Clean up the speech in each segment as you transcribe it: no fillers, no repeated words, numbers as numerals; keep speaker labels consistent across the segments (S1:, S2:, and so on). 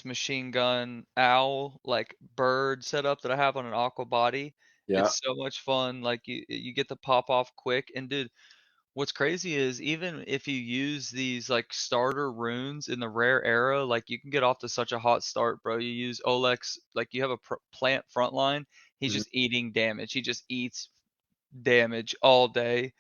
S1: machine gun owl like bird setup that I have on an aqua body.
S2: Yeah.
S1: It's so much fun. Like you get the pop off quick. And dude, what's crazy is even if you use these like starter runes in the rare era, like you can get off to such a hot start, bro. You use Olex, like you have a plant frontline. He's
S2: Mhm.
S1: just eating damage. He just eats damage all day,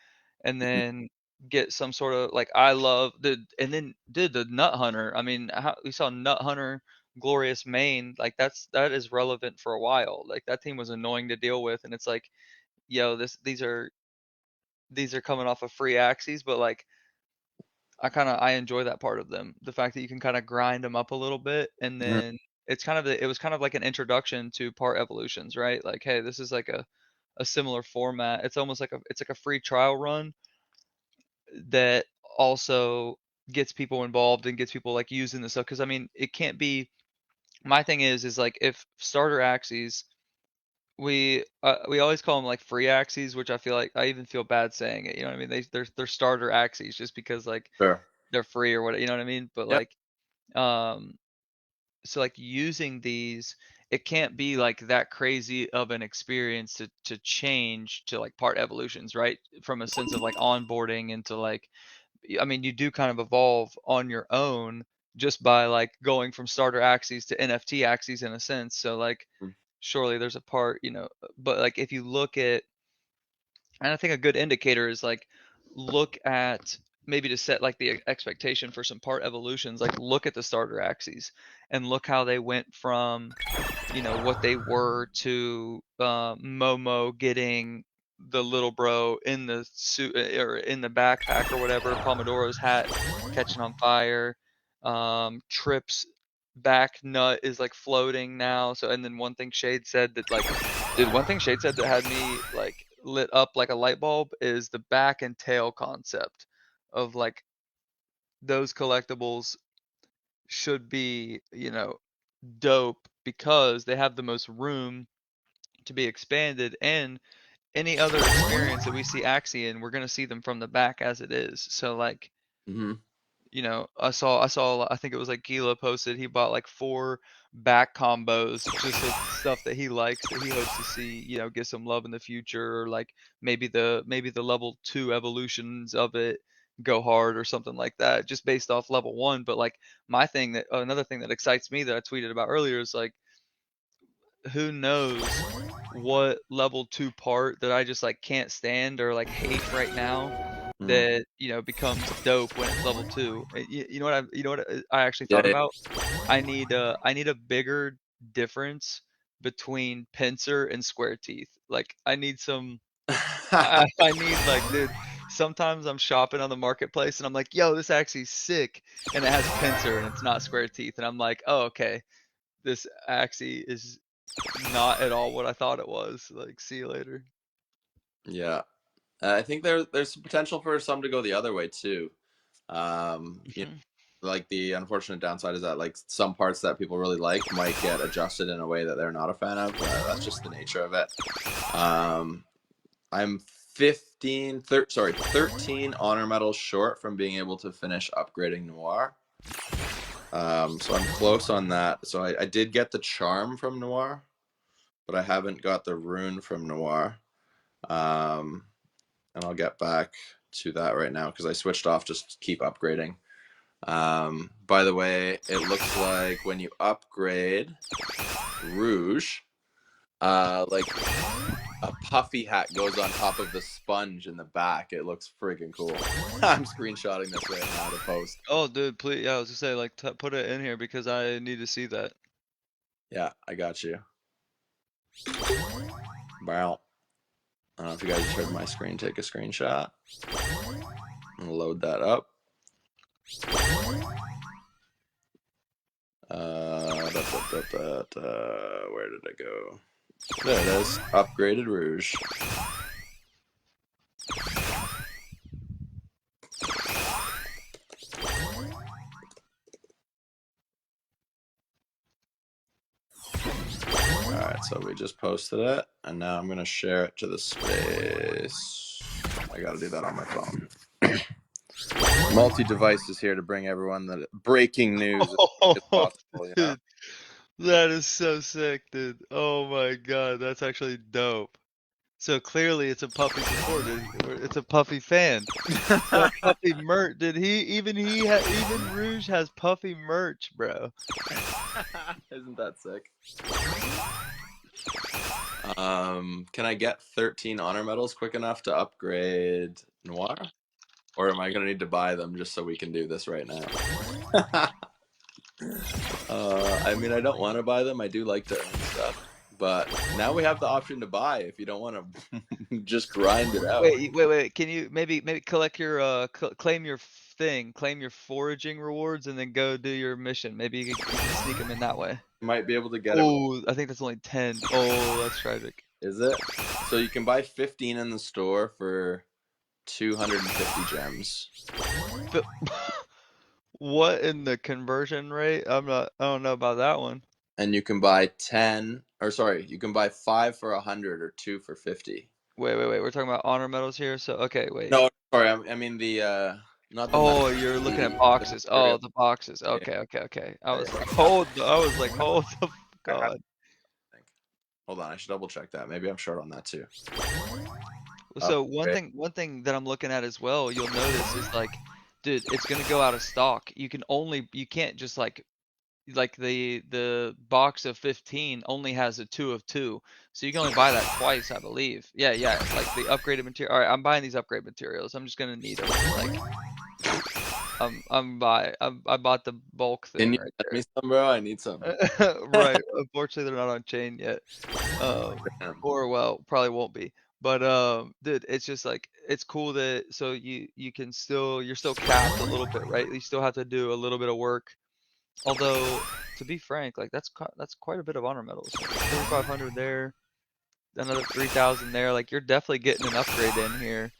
S1: and then get some sort of like I love the and then did the Nut Hunter. I mean, we saw Nut Hunter glorious main like that is relevant for a while. Like that team was annoying to deal with, and it's like, yo, these are coming off of free Axies, but like I enjoy that part of them. The fact that you can kind of grind them up a little bit, and
S2: Mhm.
S1: then it was kind of like an introduction to part evolutions, right? Like, hey, this is like a similar format. It's like a free trial run that also gets people involved and gets people like using this stuff. Because I mean, it can't be. My thing is like if starter Axies, we always call them like free Axies, which I feel like I even feel bad saying it. You know what I mean? They're starter Axies just because like
S2: Sure.
S1: they're free or what. You know what I mean? But
S2: Yep.
S1: like um so like using these, it can't be like that crazy of an experience to change to like part evolutions, right? From a sense of like onboarding into like, I mean, you do kind of evolve on your own just by like going from starter axes to NFT axes in a sense. So like
S2: Mm.
S1: surely there's a part, but like if you look at, and I think a good indicator is like look at, maybe to set like the expectation for some part evolutions, like look at the starter axes and look how they went from, what they were to Momo getting the little bro in the suit or in the backpack or whatever, Pomodoro's hat catching on fire, Trips back nut is like floating now. So and then one thing Shade said that like, dude, one thing Shade said that had me like lit up like a light bulb is the back and tail concept of like those collectibles should be, dope because they have the most room to be expanded, and any other experience that we see Axie in, we're gonna see them from the back as it is. So like,
S2: Mhm.
S1: I think it was like Gila posted he bought like four back combos just of stuff that he likes that he hopes to see, get some love in the future, or like maybe the level 2 evolutions of it go hard or something like that, just based off level 1. But like another thing that excites me that I tweeted about earlier is like who knows what level 2 part that I just like can't stand or like hate right now
S2: Mhm.
S1: that, becomes dope when it's level 2. You know what I actually
S2: Yeah.
S1: thought about? I need a bigger difference between pincer and square teeth. Like I need some
S2: Yeah.
S1: I need like, dude, sometimes I'm shopping on the marketplace and I'm like, "Yo, this actually sick." And it has pincer and it's not square teeth and I'm like, "Oh, okay. This actually is not at all what I thought it was." Like, see you later.
S2: Yeah. I think there's some potential for some to go the other way too. You
S1: Mhm.
S2: know, like the unfortunate downside is that like some parts that people really like might get adjusted in a way that they're not a fan of. That's just the nature of it. Um, I'm 13 honor medals short from being able to finish upgrading Noir. So I'm close on that. So I did get the charm from Noir, but I haven't got the rune from Noir. Um, and I'll get back to that right now because I switched off just to keep upgrading. By the way, it looks like when you upgrade Rouge, like a puffy hat goes on top of the sponge in the back. It looks freaking cool. I'm screenshotting this right now to post.
S1: Oh, dude, please, yeah, I was gonna say, like, put it in here because I need to see that.
S2: Yeah, I got you. Wow. I don't know if you guys just heard my screen take a screenshot. I'm gonna load that up. Where did it go? There it is. Upgraded Rouge. Alright, so we just posted it, and now I'm gonna share it to the space. I gotta do that on my phone. Multi-device is here to bring everyone the breaking news as
S1: Oh,
S2: possible, you know?
S1: dude. That is so sick, dude. Oh my god, that's actually dope. So clearly it's a Puffy supporter. It's a Puffy fan. That Puffy merch, did even Rouge has Puffy merch, bro.
S2: Isn't that sick? Can I get 13 honor medals quick enough to upgrade Noir? Or am I gonna need to buy them just so we can do this right now? I mean, I don't want to buy them. I do like to earn stuff, but now we have the option to buy if you don't want to just grind it out.
S1: Wait. Can you maybe collect your claim your thing, claim your foraging rewards, and then go do your mission? Maybe you can sneak them in that way.
S2: You might be able to get it.
S1: Oh, I think that's only 10. Oh, that's tragic.
S2: Is it? So you can buy 15 in the store for 250 gems.
S1: But what in the conversion rate? I don't know about that one.
S2: And you can buy 10, or sorry, you can buy 5 for 100 or 2 for 50.
S1: Wait. We're talking about honor medals here. So okay, wait.
S2: No, sorry, I mean the not the
S1: Oh, you're looking at boxes. Oh,
S2: material.
S1: the boxes.
S2: Yeah,
S1: Okay. I
S2: yeah,
S1: was
S2: yeah.
S1: like, hold. I was like, hold the
S2: I had
S1: god.
S2: to think. Hold on, I should double check that. Maybe I'm short on that too.
S1: So
S2: Okay.
S1: one thing that I'm looking at as well, you'll notice is like, dude, it's gonna go out of stock. You can't just like the box of 15 only has a 2 of 2. So you can only buy that twice, I believe. Yeah, like the upgraded material. All right, I'm buying these upgrade materials. I'm just gonna need them. Like I bought the bulk
S2: Can
S1: thing
S2: you
S1: right
S2: send me some, bro? I need some.
S1: Right. Unfortunately, they're not on chain yet.
S2: Damn.
S1: Or well, probably won't be. But dude, it's just like it's cool that so you can still you're still capped a little bit, right? You still have to do a little bit of work. Although, to be frank, like that's quite a bit of honor medals. 4,500 there, another 3,000 there. Like you're definitely getting an upgrade in here.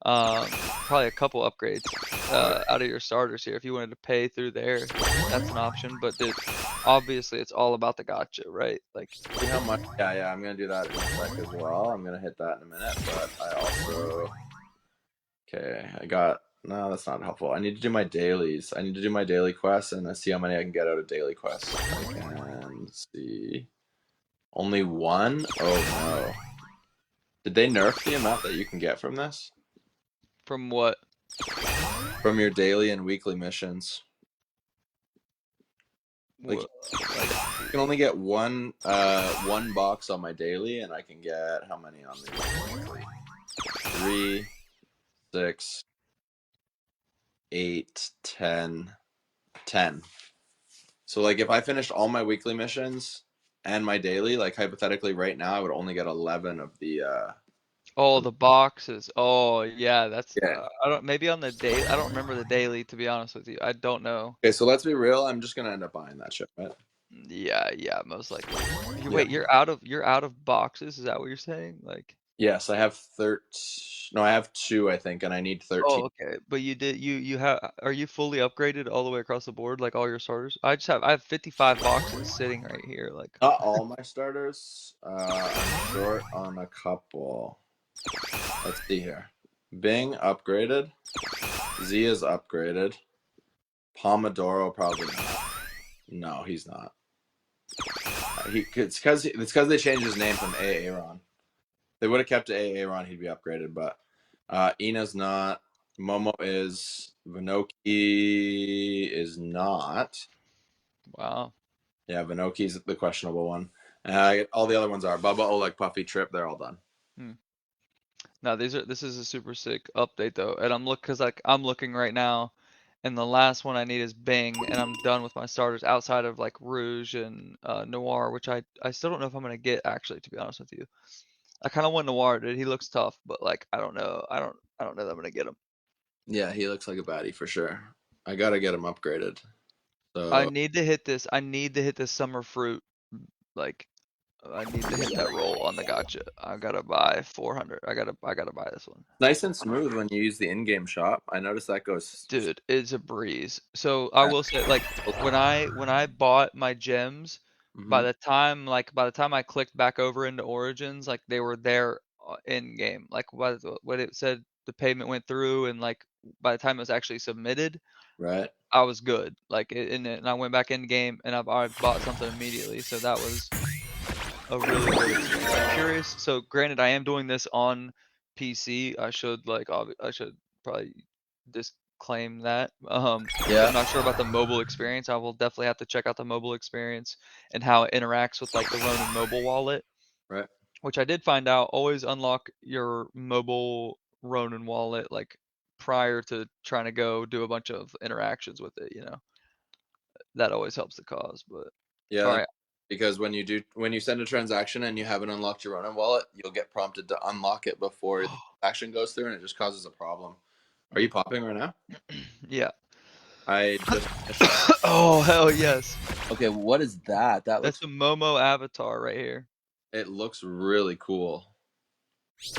S1: Probably a couple upgrades out of your starters here. If you wanted to pay through there, that's an option. But dude, obviously, it's all about the gotcha, right? Like,
S2: See how much? Yeah, I'm gonna do that in a sec as well. I'm gonna hit that in a minute, but I also okay. I got no. That's not helpful. I need to do my dailies. I need to do my daily quests and see how many I can get out of daily quests. I can see only one. Oh no! Did they nerf the amount that you can get from this?
S1: from what?
S2: From your daily and weekly missions? Like
S1: What like,
S2: I can only get one box on my daily, and I can get how many on the weekly? 3, 6, 8, 10, 10. So like if I finished all my weekly missions and my daily, like hypothetically right now I would only get 11 of the
S1: oh, the boxes. Oh, yeah, that's
S2: yeah.
S1: I don't maybe on the day. I don't remember the daily to be honest with you. I don't know.
S2: Okay, so let's be real, I'm just gonna end up buying that shit, right?
S1: Yeah, most likely.
S2: Yeah.
S1: Wait, you're out of boxes? Is that what you're saying? Like,
S2: Yes, I have 13. No, I have 2, I think, and I need 13.
S1: oh, okay. But you have are you fully upgraded all the way across the board, like all your starters? I have 55 boxes sitting right here. Like,
S2: Not all my starters. I'm short on a couple. Let's see here. Bing upgraded. Z is upgraded. Pomodoro probably not. No, he's not. It's because they changed his name from Aaron. They would have kept it Aaron, he'd be upgraded, but Ina's not. Momo is. Vinoki is not.
S1: wow.
S2: Yeah, Vinoki's the questionable one. All the other ones are Bubba, Oleg, Puffy, Trip. They're all done.
S1: Hmm. No, this is a super sick update though, and I'm looking right now, and the last one I need is Bing, and I'm done with my starters outside of like Rouge and Noir, which I still don't know if I'm gonna get actually, to be honest with you. I kind of want Noir, dude. He looks tough, but like I don't know, I don't know that I'm gonna get him.
S2: Yeah, he looks like a baddie for sure. I gotta get him upgraded.
S1: I
S2: So
S1: need to hit this. I need to hit this summer fruit. Like I need to hit that roll on the gotcha. I gotta buy 400. I gotta buy this one.
S2: nice and smooth when you use the in-game shop. I noticed that goes.
S1: Dude, it's a breeze. So I will say, like, when I bought my gems,
S2: Mm-hmm.
S1: by the time I clicked back over into Origins, like they were there in game. Like when it said the payment went through, and like by the time it was actually submitted,
S2: Right.
S1: I was good. Like, and I went back in the game and I bought something immediately. So that was a really good experience. I'm curious. So granted, I am doing this on PC. I should probably disclaim that.
S2: Yeah.
S1: I'm not sure about the mobile experience. I will definitely have to check out the mobile experience and how it interacts with like the Ronin mobile wallet,
S2: Right.
S1: which I did find out. Always unlock your mobile Ronin wallet like prior to trying to go do a bunch of interactions with it. That always helps the cause. But
S2: Yeah.
S1: all right.
S2: Because when you send a transaction and you haven't unlocked your Ronin wallet, you'll get prompted to unlock it before the transaction goes through, and it just causes a problem. Are you popping right now?
S1: Yeah.
S2: I just finished.
S1: Oh hell yes.
S2: Okay, what is that? That
S1: That's
S2: looks.
S1: the Momo avatar right here.
S2: It looks really cool.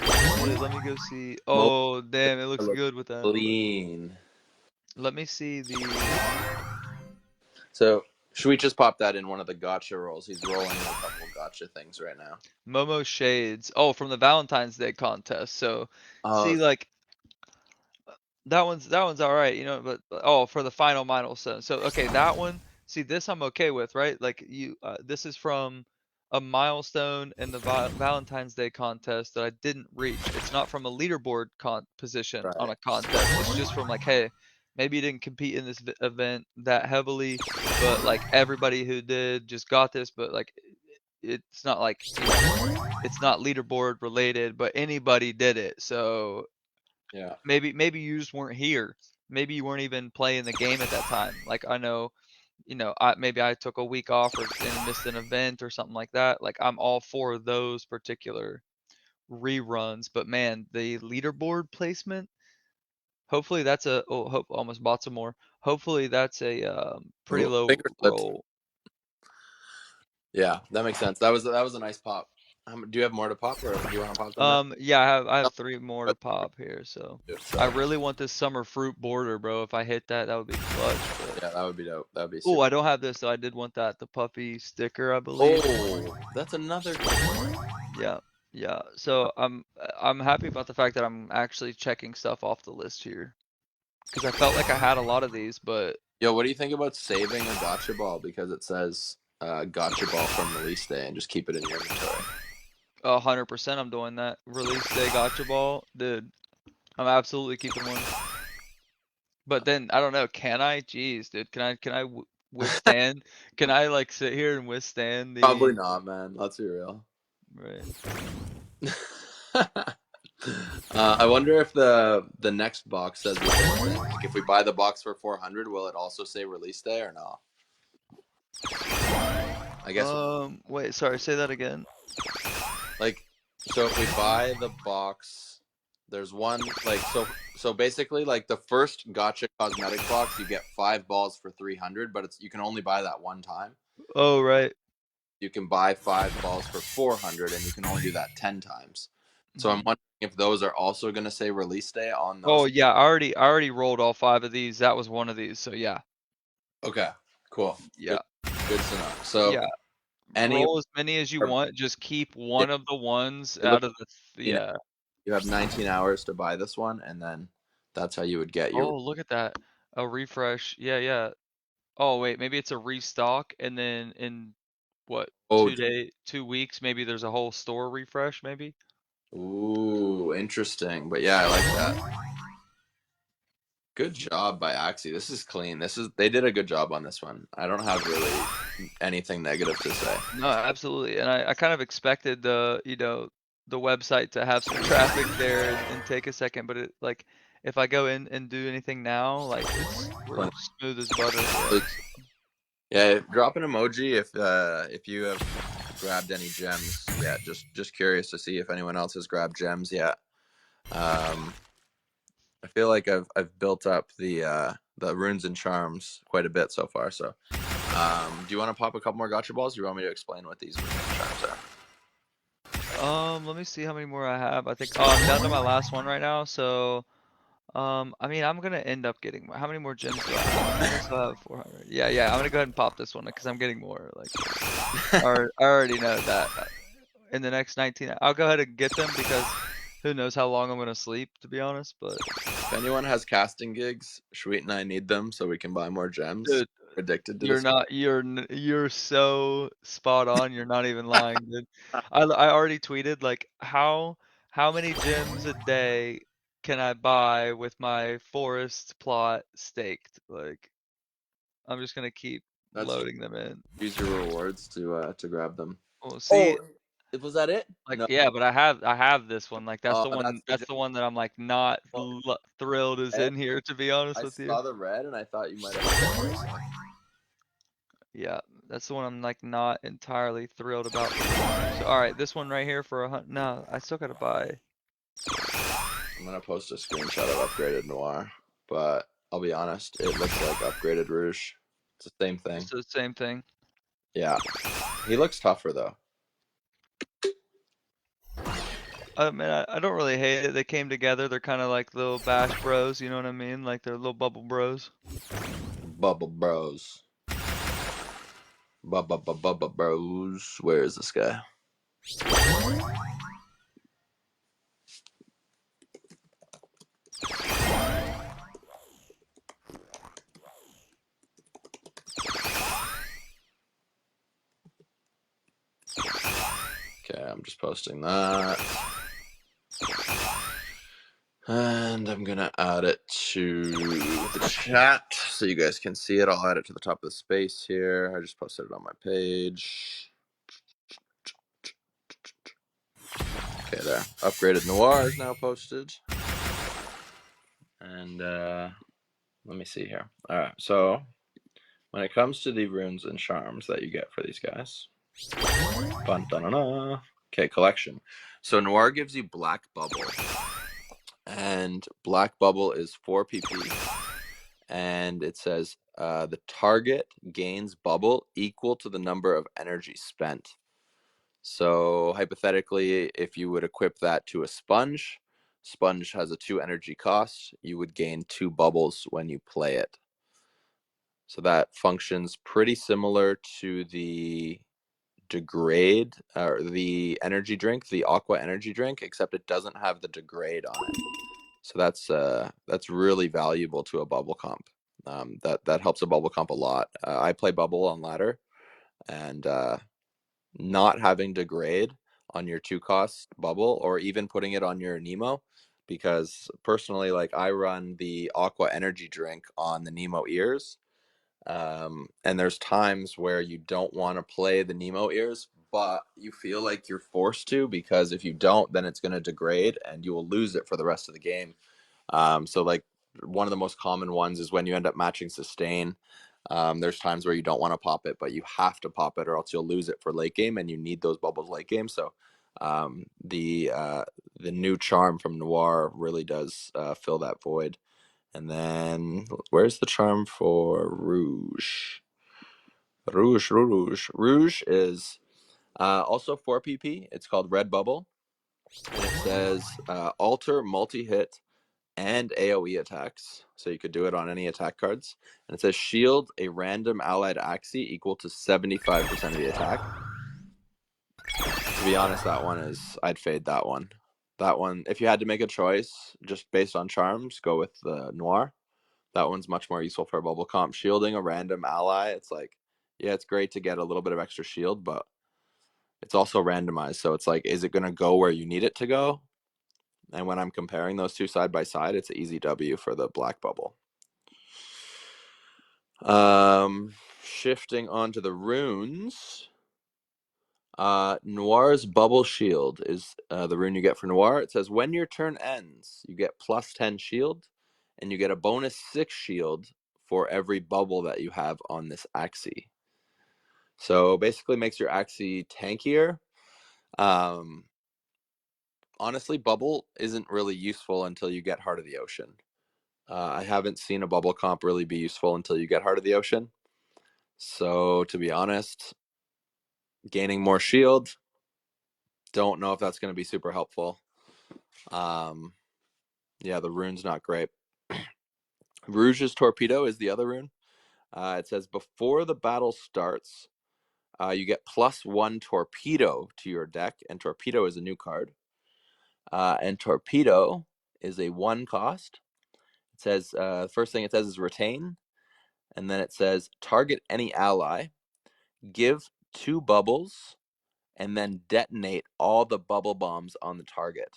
S1: Let me go see.
S2: Most
S1: Oh damn, it looks
S2: look
S1: good with that.
S2: clean.
S1: Let me see the
S2: So should we just pop that in one of the gotcha rolls? He's rolling a couple gotcha things right now.
S1: Momo shades. Oh, from the Valentine's Day contest. So,
S2: Oh,
S1: see, like that one's all right, but oh, for the final milestone. So okay, that one. See, this I'm okay with, right? Like this is from a milestone in the Valentine's Day contest that I didn't reach. It's not from a leaderboard position on
S2: right.
S1: a contest. It's just from like, hey, maybe you didn't compete in this event that heavily, but like everybody who did just got this. But like, it's not like it's not leaderboard related, but anybody did it. So
S2: Yeah.
S1: maybe you just weren't here. Maybe you weren't even playing the game at that time. Like I know, maybe I took a week off and missed an event or something like that. Like I'm all for those particular reruns, but man, the leaderboard placement. Hopefully that's almost bought some more. Hopefully that's a pretty
S2: Oh,
S1: low
S2: finger slipped.
S1: roll.
S2: Yeah, that makes sense. That was a nice pop. Do you have more to pop, or do you want to pop them now?
S1: Yeah, I have
S2: No,
S1: three more to
S2: but-
S1: pop here. So I
S2: So
S1: really want this summer fruit border, bro. If I hit that, that would be clutch. But
S2: yeah, that would be dope. That would be
S1: oh,
S2: super.
S1: I don't have this, so I did want the puppy sticker, I believe.
S2: Oh, that's another good one.
S1: Yeah, yeah. So I'm happy about the fact that I'm actually checking stuff off the list here because I felt like I had a lot of these, but
S2: Yo, what do you think about saving a gotcha ball because it says gotcha ball from release day and just keep it in your inventory?
S1: 100% I'm doing that. Release day gotcha ball, dude. I'm absolutely keeping one. But then I don't know, can I? Jeez, dude, can I withstand? Can I like sit here and withstand
S2: Probably
S1: the
S2: not, man. Let's be real.
S1: right?
S2: I wonder if the next box says the same thing. Like if we buy the box for 400, will it also say release day or no? I guess
S1: Wait, sorry, say that again.
S2: like so if we buy the box, there's one like so basically like the first gotcha cosmetic box, you get 5 balls for 300, but you can only buy that one time.
S1: Oh, right.
S2: You can buy 5 balls for 400, and you can only do that 10 times. So I'm
S1: Mhm.
S2: wondering if those are also going to say release day on
S1: Oh
S2: those.
S1: yeah, I already rolled all 5 of these. That was one of these. So yeah.
S2: Okay, cool.
S1: Yeah.
S2: Good, good to know. So
S1: Yeah.
S2: any
S1: Roll as many as you want. Just keep
S2: yeah,
S1: one of the ones
S2: it looks
S1: out of the
S2: you know,
S1: yeah.
S2: you have 19 hours to buy this one, and then that's how you would get your.
S1: Oh, look at that. A refresh. Yeah, yeah. Oh, wait, maybe it's a restock and then in what,
S2: Oh,
S1: 2 weeks maybe there's a whole store refresh maybe?
S2: ooh, interesting. But yeah, I like that. Good job by Axie. This is clean. They did a good job on this one. I don't have really anything negative to say.
S1: No, absolutely. And I kind of expected the website to have some traffic there and take a second, but it like if I go in and do anything now, like we're smooth as butter. Yeah.
S2: Yeah, drop an emoji if you have grabbed any gems yet. Just curious to see if anyone else has grabbed gems yet. I feel like I've built up the runes and charms quite a bit so far. So, do you want to pop a couple more gotcha balls? Or do you want me to explain what these runes and charms are?
S1: Let me see how many more I have. I think I'm down to my last one right now, so I mean I'm gonna end up getting how many more gems do I have? I guess I have 400. Yeah, yeah, I'm gonna go ahead and pop this one because I'm getting more. Like I already know that in the next 19, I'll go ahead and get them because who knows how long I'm gonna sleep, to be honest. But
S2: If anyone has casting gigs, Sweet and I need them so we can buy more gems.
S1: Dude,
S2: Addicted to
S1: you're
S2: this.
S1: not you're so spot on. You're not even lying, dude. I already tweeted like how many gems a day can I buy with my forest plot staked? Like I'm just gonna keep
S2: That's
S1: loading them in.
S2: use your rewards to grab them.
S1: Well, see,
S2: Oh, was that it?
S1: like
S2: No.
S1: yeah, but I have this one. Like
S2: That's the
S1: that's
S2: gem.
S1: the one that I'm like not
S2: Well,
S1: thrilled is
S2: red.
S1: in here to be honest
S2: I
S1: with you.
S2: saw the red and I thought you might have.
S1: Yeah, that's the one I'm like not entirely thrilled about. So all right, this one right here for no, I still gotta buy.
S2: I'm gonna post a screenshot of upgraded Noir, but I'll be honest, it looks like upgraded Rouge. It's the same
S1: It's
S2: thing.
S1: the same thing.
S2: Yeah, he looks tougher though.
S1: I mean, I don't really hate it. They came together. They're kind of like little bash bros. You know what I mean? Like they're little bubble bros.
S2: Bubble Bros. Bubba Bros. Where is this guy? Okay, I'm just posting that. And I'm gonna add it to the chat so you guys can see it. I'll add it to the top of the space here. I just posted it on my page. Okay, there. Upgraded Noir is now posted. And let me see here. All right, so when it comes to the runes and charms that you get for these guys, okay, collection. So Noir gives you Black Bubble, and Black Bubble is 4 PP, and it says the target gains bubble equal to the number of energy spent. So hypothetically, if you would equip that to a sponge, sponge has a 2 energy cost, you would gain 2 bubbles when you play it. So that functions pretty similar to the degrade or the energy drink, the aqua energy drink, except it doesn't have the degrade on it. So that's really valuable to a bubble comp. That helps a bubble comp a lot. I play bubble on ladder, and not having degrade on your 2 cost bubble, or even putting it on your Nemo, because personally, like I run the aqua energy drink on the Nemo ears, and there's times where you don't want to play the Nemo ears, but you feel like you're forced to, because if you don't, then it's going to degrade and you will lose it for the rest of the game. So like one of the most common ones is when you end up matching sustain. There's times where you don't want to pop it, but you have to pop it or else you'll lose it for late game, and you need those bubbles late game. So the new charm from Noir really does fill that void. And then where's the charm for Rouge? Rouge is also 4 PP. It's called Red Bubble. And it says alter multi-hit and AoE attacks. So you could do it on any attack cards. And it says shield a random allied Axie equal to 75% of the attack. To be honest, that one is, I'd fade that one. That one, if you had to make a choice just based on charms, go with the Noir. That one's much more useful for a bubble comp. Shielding a random ally, it's like, yeah, it's great to get a little bit of extra shield, but it's also randomized. So it's like, is it going to go where you need it to go? And when I'm comparing those two side by side, it's an easy W for the black bubble. Shifting onto the runes. Noir's Bubble Shield is the rune you get for Noir. It says when your turn ends, you get plus 10 shield, and you get a bonus 6 shield for every bubble that you have on this Axie. So basically makes your Axie tankier. Honestly, bubble isn't really useful until you get Heart of the Ocean. I haven't seen a bubble comp really be useful until you get Heart of the Ocean. So to be honest, gaining more shield, don't know if that's going to be super helpful. Yeah, the rune's not great. Rouge's Torpedo is the other rune. It says before the battle starts, you get +1 Torpedo to your deck, and Torpedo is a new card. And Torpedo is a 1 cost, It says the first thing it says is retain, and then it says target any ally, give 2 bubbles, and then detonate all the bubble bombs on the target.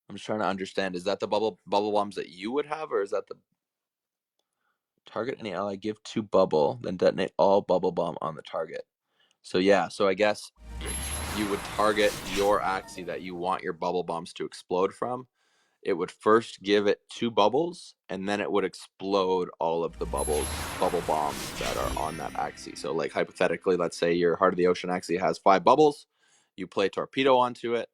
S2: I'm just trying to understand. Is that the bubble bombs that you would have, or is that the target any ally, give 2 bubble, then detonate all bubble bomb on the target? So yeah, so I guess you would target your Axie that you want your bubble bombs to explode from. It would first give it 2 bubbles, and then it would explode all of the bubble bombs that are on that Axie. So like hypothetically, let's say your Heart of the Ocean Axie has 5 bubbles, you play torpedo onto it,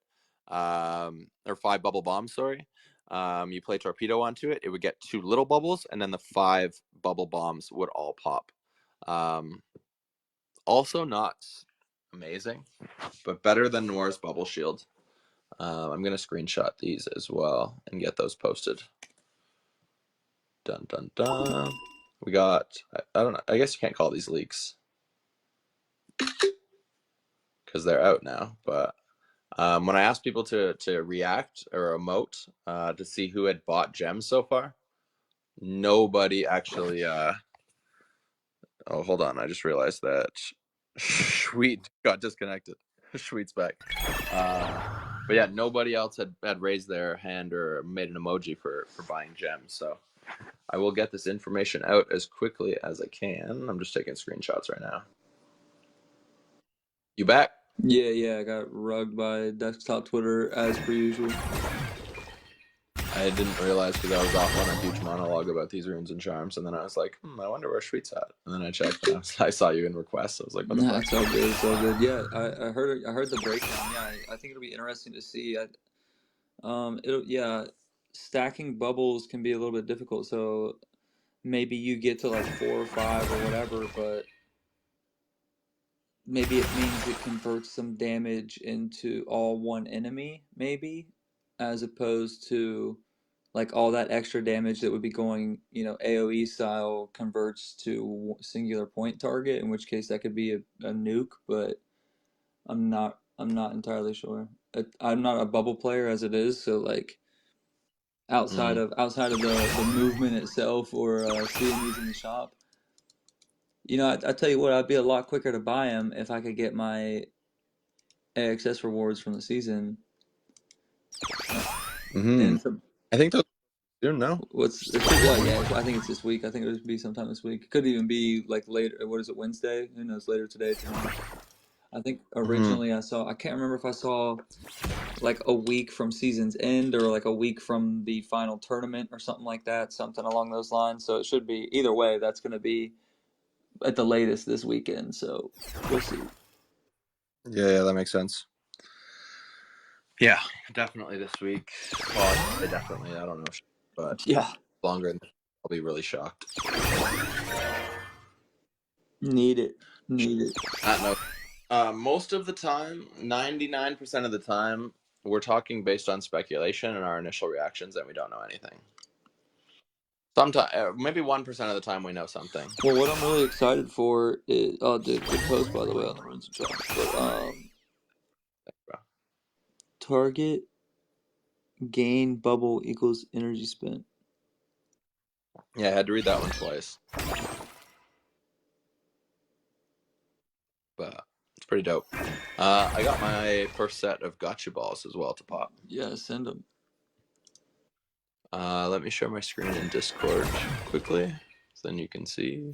S2: or 5 bubble bombs, sorry. You play torpedo onto it, it would get 2 little bubbles, and then the 5 bubble bombs would all pop. Also not amazing, but better than Noir's bubble shield. I'm gonna screenshot these as well and get those posted. Dun dun dun. We got, I don't know, I guess you can't call these leaks because they're out now, but when I asked people to react or emote to see who had bought gems so far, nobody actually oh, hold on, I just realized that Sweet got disconnected. Sweet's back. But yeah, nobody else had raised their hand or made an emoji for buying gems. So I will get this information out as quickly as I can. I'm just taking screenshots right now. You back?
S3: Yeah, I got rugged by desktop Twitter as per usual.
S2: I didn't realize because I was off on a huge monologue about these runes and charms, and then I was like, I wonder where Sweet's at. And then I checked, and I saw you in requests. I was like, what the
S3: Nah,
S2: fuck?
S3: it's all good. It's all good. Yeah, I heard the breakdown. Yeah, I think it'll be interesting to see. Stacking bubbles can be a little bit difficult. So maybe you get to like 4 or 5 or whatever, but maybe it means it converts some damage into all one enemy, maybe, as opposed to like all that extra damage that would be going, AoE style converts to singular point target, in which case that could be a nuke, but I'm not entirely sure. I'm not a bubble player as it is, so like outside of the movement itself or seeing these in the shop, I tell you what, I'd be a lot quicker to buy them if I could get my AXS rewards from the season. And
S2: I think those soon, no?
S3: I think it's this week. I think it would be sometime this week. It could even be like later. What is it, Wednesday? Who knows? Later today, tomorrow. I think originally I can't remember if I saw like a week from season's end or like a week from the final tournament or something like that, something along those lines. So it should be either way. That's going to be at the latest this weekend. So we'll see.
S2: Yeah, that makes sense. Yeah, definitely this week. Well, definitely. I don't know, but
S3: yeah,
S2: longer. I'll be really shocked.
S3: Need it.
S2: Most of the time, 99% of the time, we're talking based on speculation and our initial reactions, and we don't know anything. Sometimes, maybe 1% of the time, we know something.
S3: Well, what I'm really excited for is good post by the way on the runes and charms. But target gain bubble equals energy spent.
S2: Yeah, I had to read that one twice, but it's pretty dope. I got my first set of gotcha balls as well to pop.
S3: Yeah, send them.
S2: Let me share my screen in Discord quickly, so then you can see.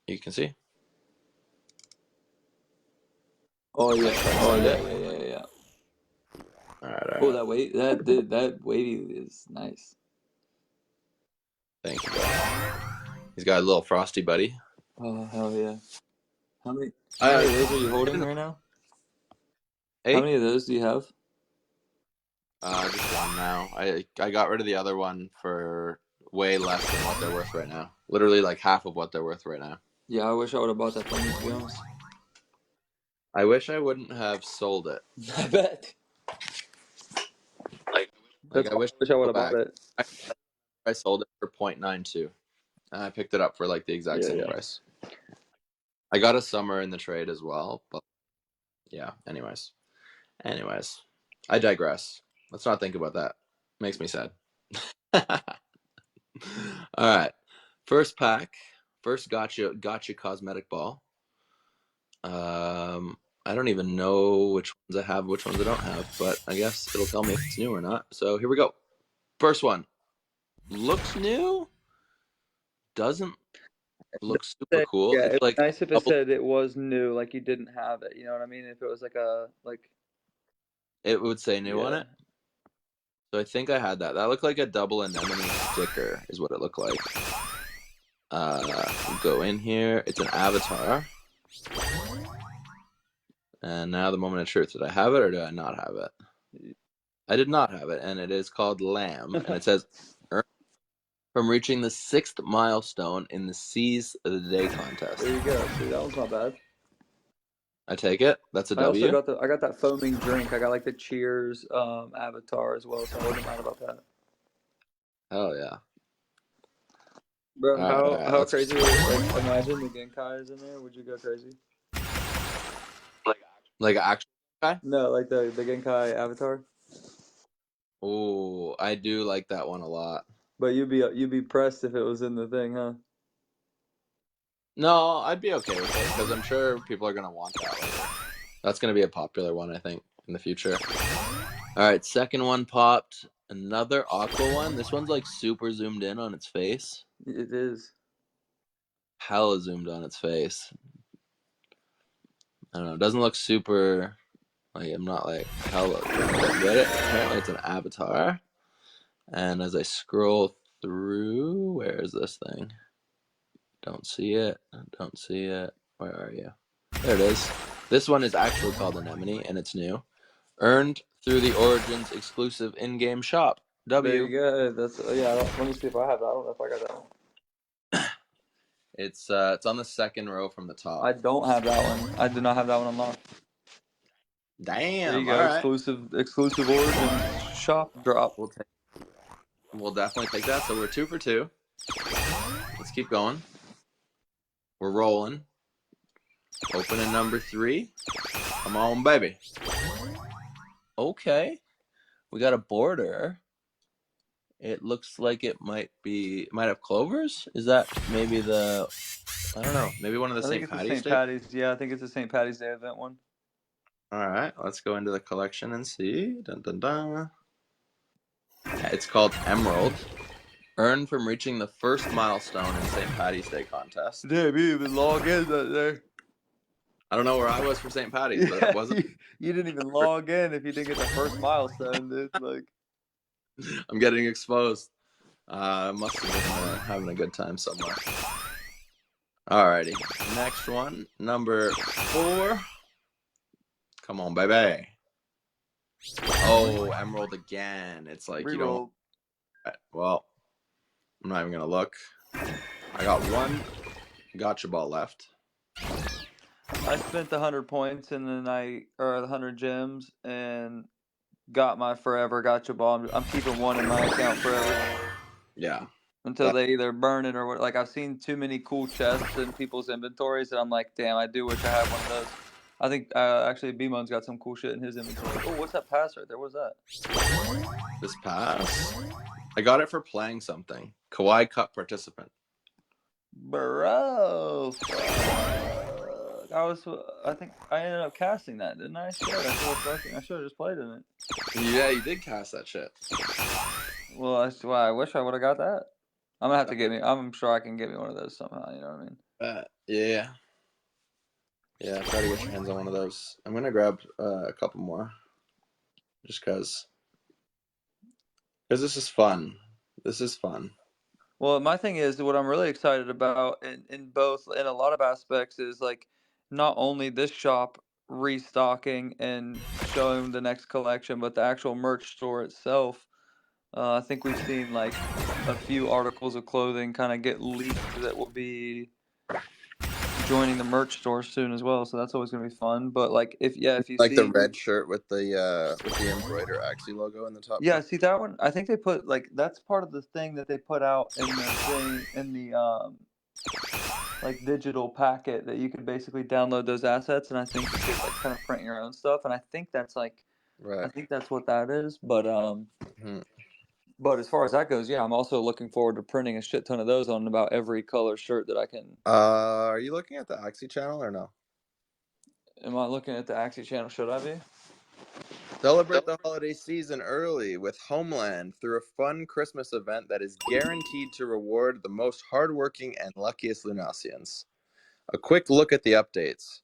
S2: You can see.
S3: Oh yeah.
S2: All right.
S3: Oh, that wavy is nice.
S2: Thank you. He's got a little frosty buddy.
S3: Oh hell yeah! How many of those are you holding right now?
S2: 8?
S3: How many of those do you have?
S2: Just one now. I got rid of the other one for way less than what they're worth right now. Literally like half of what they're worth right now.
S3: Yeah, I wish I would have bought that from you, to be honest.
S2: I wish I wouldn't have sold it.
S3: I bet.
S2: I wish
S3: I would have bought it.
S2: I sold it for 0.92. And I picked it up for like the exact same price. I got a summer in the trade as well, but yeah. Anyways, I digress. Let's not think about that. Makes me sad. All right, first pack, first gotcha cosmetic ball. I don't even know which ones I have, which ones I don't have, but I guess it'll tell me if it's new or not. So here we go. First one looks new. Doesn't look super cool.
S3: Yeah,
S2: It's
S3: it's
S2: like
S3: nice if it
S2: double.
S3: said it was new, like you didn't have it. You know what I mean? If it was
S2: It would say new on
S3: yeah.
S2: it. So I think I had that. That looked like a double anemone sticker, is what it looked like. Go in here. It's an avatar. And now the moment of truth. Did I have it or did I not have it? I did not have it, and it is called Lamb. And it says, from reaching the 6th milestone in the Seize the Day contest.
S3: There you go. See, that one's not bad.
S2: I take it. That's a
S3: I also
S2: W.
S3: got I got that foaming drink. I got like the Cheers avatar as well, so I wasn't mad about that.
S2: Hell yeah.
S3: Bro,
S2: All right,
S3: how crazy would it, like, imagine the Genkai is in there? Would you go crazy?
S2: Like actual guy?
S3: No, like the Genkai avatar.
S2: Oh, I do like that one a lot.
S3: But you'd be pressed if it was in the thing, huh?
S2: No, I'd be okay with it because I'm sure people are gonna want that later. That's gonna be a popular one, I think, in the future. All right, second one popped. Another aqua one. This one's like super zoomed in on its face.
S3: It is.
S2: Hella zoomed on its face. I don't know. It doesn't look super. Like I'm not like hella. Get it? Apparently it's an avatar. And as I scroll through, where is this thing? Don't see it. Don't see it. Where are you? There it is. This one is actually called Anemone, and it's new. Earned through the Origins exclusive in-game shop. W.
S3: There you go. That's yeah. Let me see if I have that. I don't know if I got that one.
S2: It's on the second row from the top.
S3: I don't have that one. I do not have that one unlocked.
S2: Damn.
S3: There you go.
S2: All right.
S3: Exclusive Origin shop drop.
S2: We'll definitely take that. So we're 2 for 2. Let's keep going. We're rolling. Opening number 3. Come on, baby. Okay. We got a border. It looks like it might have clovers. Is that maybe I don't know, maybe one of the St. Patty's Day?
S3: Yeah, I think it's the St. Patty's Day event one.
S2: All right, let's go into the collection and see. Dun, dun, dun. It's called Emerald. Earned from reaching the first milestone in St. Patty's Day contest.
S3: Damn, you even log in that day.
S2: I don't know where I was for St. Patty's, but it wasn't.
S3: You didn't even log in if you didn't get the first milestone, dude. Like,
S2: I'm getting exposed. I must have been having a good time somewhere. Alrighty, next one, number 4. Come on, baby. Oh, Emerald again. It's like you don't. Well, I'm not even gonna look. I got one gotcha ball left.
S3: I spent the 100 points and then the 100 gems and got my forever gotcha ball. I'm keeping one in my account forever.
S2: Yeah.
S3: Until they either burn it or what. Like, I've seen too many cool chests in people's inventories and I'm like, damn, I do wish I had one of those. I think actually B-Mon's got some cool shit in his inventory. Oh, what's that pass right there? What's that?
S2: This pass? I got it for playing something. Kawaii Cup participant.
S3: Bro. I think I ended up casting that, didn't I? Shit, I should have just played in it.
S2: Yeah, you did cast that shit.
S3: Well, that's why I wish I would have got that. I'm gonna have to I'm sure I can get me one of those somehow. You know what I mean?
S2: Yeah. Yeah, try to get your hands on one of those. I'm gonna grab a couple more, just because this is fun. This is fun.
S3: Well, my thing is what I'm really excited about in a lot of aspects is like not only this shop restocking and showing the next collection, but the actual merch store itself. I think we've seen like a few articles of clothing kind of get leaked that will be joining the merch store soon as well. So that's always gonna be fun. But like if you
S2: like
S3: see
S2: the red shirt with the embroider Axie logo in the top.
S3: Yeah, see that one? I think they put like that's part of the thing that they put out in the thing in the like digital packet that you could basically download those assets, and I think you could like kind of print your own stuff, and I think that's I
S2: Right.
S3: think that's what that is.
S2: Hmm.
S3: But as far as that goes, yeah, I'm also looking forward to printing a shit ton of those on about every color shirt that I can.
S2: Are you looking at the Axie channel or no?
S3: Am I looking at the Axie channel? Should I be?
S2: Celebrate the holiday season early with Homeland through a fun Christmas event that is guaranteed to reward the most hardworking and luckiest Lunasians. A quick look at the updates.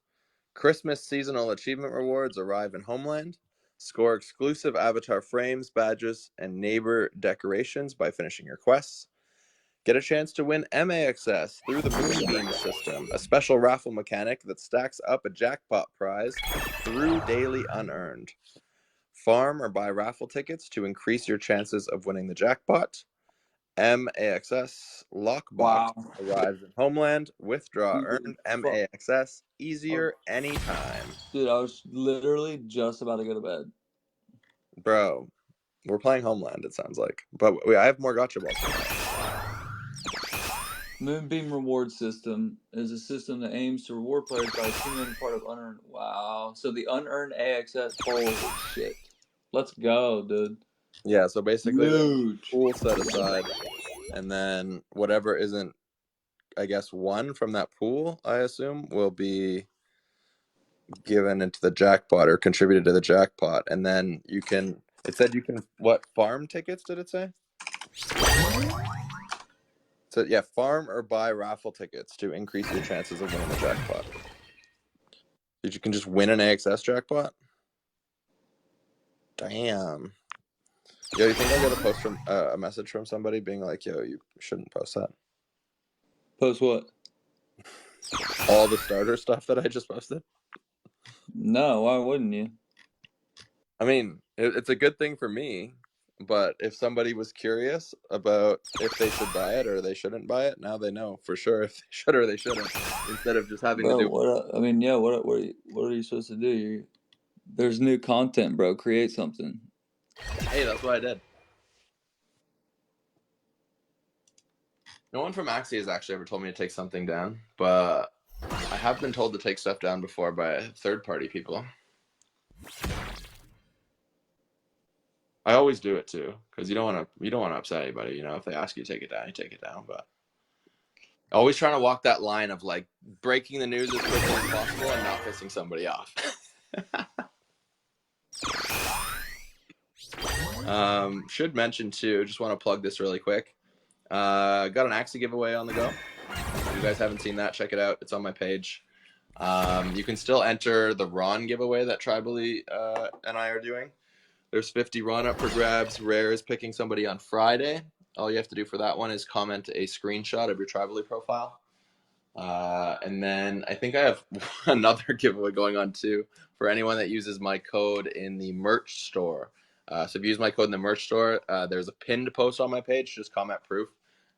S2: Christmas seasonal achievement rewards arrive in Homeland. Score exclusive avatar frames, badges, and neighbor decorations by finishing your quests. Get a chance to win MA access through the Moonbeam system, a special raffle mechanic that stacks up a jackpot prize through daily unearned. Farm or buy raffle tickets to increase your chances of winning the jackpot. MAXS Lockbox
S3: Wow.
S2: arrives in Homeland. Withdraw
S3: Dude,
S2: earned MAXS easier anytime.
S3: dude, I was literally just about to go to bed.
S2: Bro, we're playing Homeland, it sounds like. But I have more gotcha balls.
S3: Moonbeam reward system is a system that aims to reward players by accumulating part of unearned. Wow. So the unearned AXS. Holy shit. Let's go, dude.
S2: Yeah, so basically there's a
S3: Huge.
S2: pool set aside, and then whatever isn't, I guess, won from that pool, I assume, will be given into the jackpot or contributed to the jackpot. And then you can, it said you can, what, farm tickets, did it say? So yeah, farm or buy raffle tickets to increase your chances of winning the jackpot. You can just win an AXS jackpot? Damn. Yo, you think I'll get a post from a message from somebody being like, yo, you shouldn't post that?
S3: Post what?
S2: All the starter stuff that I just posted?
S3: No, why wouldn't you?
S2: I mean, it's a good thing for me, but if somebody was curious about if they should buy it or they shouldn't buy it, now they know for sure if they should or they shouldn't, instead of just having to
S3: Bro,
S2: do.
S3: what? I mean, yeah. What are you supposed to do? There's new content, bro. Create something.
S2: Hey, that's what I did. No one from Axie has actually ever told me to take something down, but I have been told to take stuff down before by third-party people. I always do it too, because you don't want to upset anybody. You know, if they ask you to take it down, you take it down. But always trying to walk that line of like breaking the news as quickly as possible and not pissing somebody off. Should mention too, just want to plug this really quick. Got an Axie giveaway on the go. If you guys haven't seen that, check it out. It's on my page. You can still enter the Ron giveaway that Tribally and I are doing. There's 50 Ron up for grabs. Rare is picking somebody on Friday. All you have to do for that one is comment a screenshot of your Tribally profile. And then I think I have another giveaway going on too for anyone that uses my code in the merch store. So if you use my code in the merch store, there's a pinned post on my page. Just comment proof,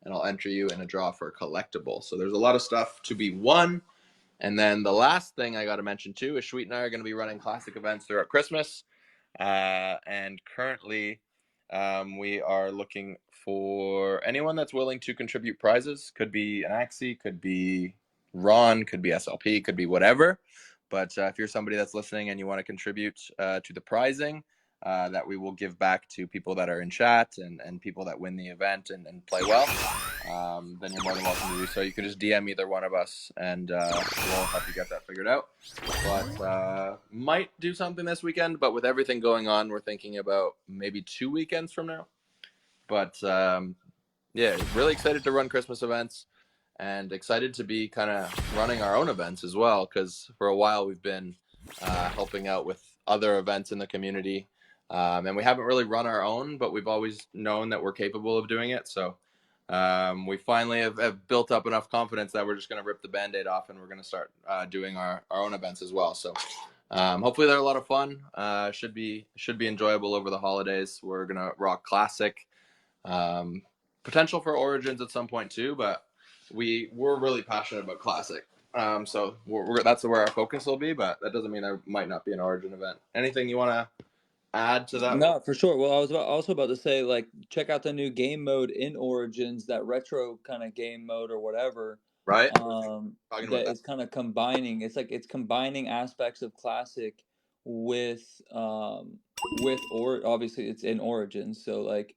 S2: and I'll enter you in a draw for a collectible. So there's a lot of stuff to be won. And then the last thing I got to mention too is Sweet and I are going to be running classic events throughout Christmas. And currently, we are looking for anyone that's willing to contribute prizes. Could be an Axie, could be Ron, could be SLP, could be whatever. But if you're somebody that's listening and you want to contribute to the prizing, that we will give back to people that are in chat and people that win the event and play well, then you're more than welcome to do so. You can just DM either one of us and we'll help you get that figured out. But might do something this weekend, but with everything going on, we're thinking about maybe 2 weekends from now. But yeah, really excited to run Christmas events and excited to be kind of running our own events as well, because for a while we've been helping out with other events in the community. And we haven't really run our own, but we've always known that we're capable of doing it. So we finally have built up enough confidence that we're just going to rip the Band-Aid off and we're going to start doing our own events as well. So hopefully they're a lot of fun. Should be enjoyable over the holidays. We're going to rock Classic. Potential for Origins at some point too, but we're really passionate about Classic. So that's where our focus will be, but that doesn't mean there might not be an Origin event. Anything you want to add to that?
S3: No, for sure. Well, I was also about to say, like, check out the new game mode in Origins, that retro kind of game mode or whatever.
S2: Right? Talking about
S3: that
S2: that.
S3: is kind of combining. It's like it's combining aspects of classic with or obviously it's in Origins. So like,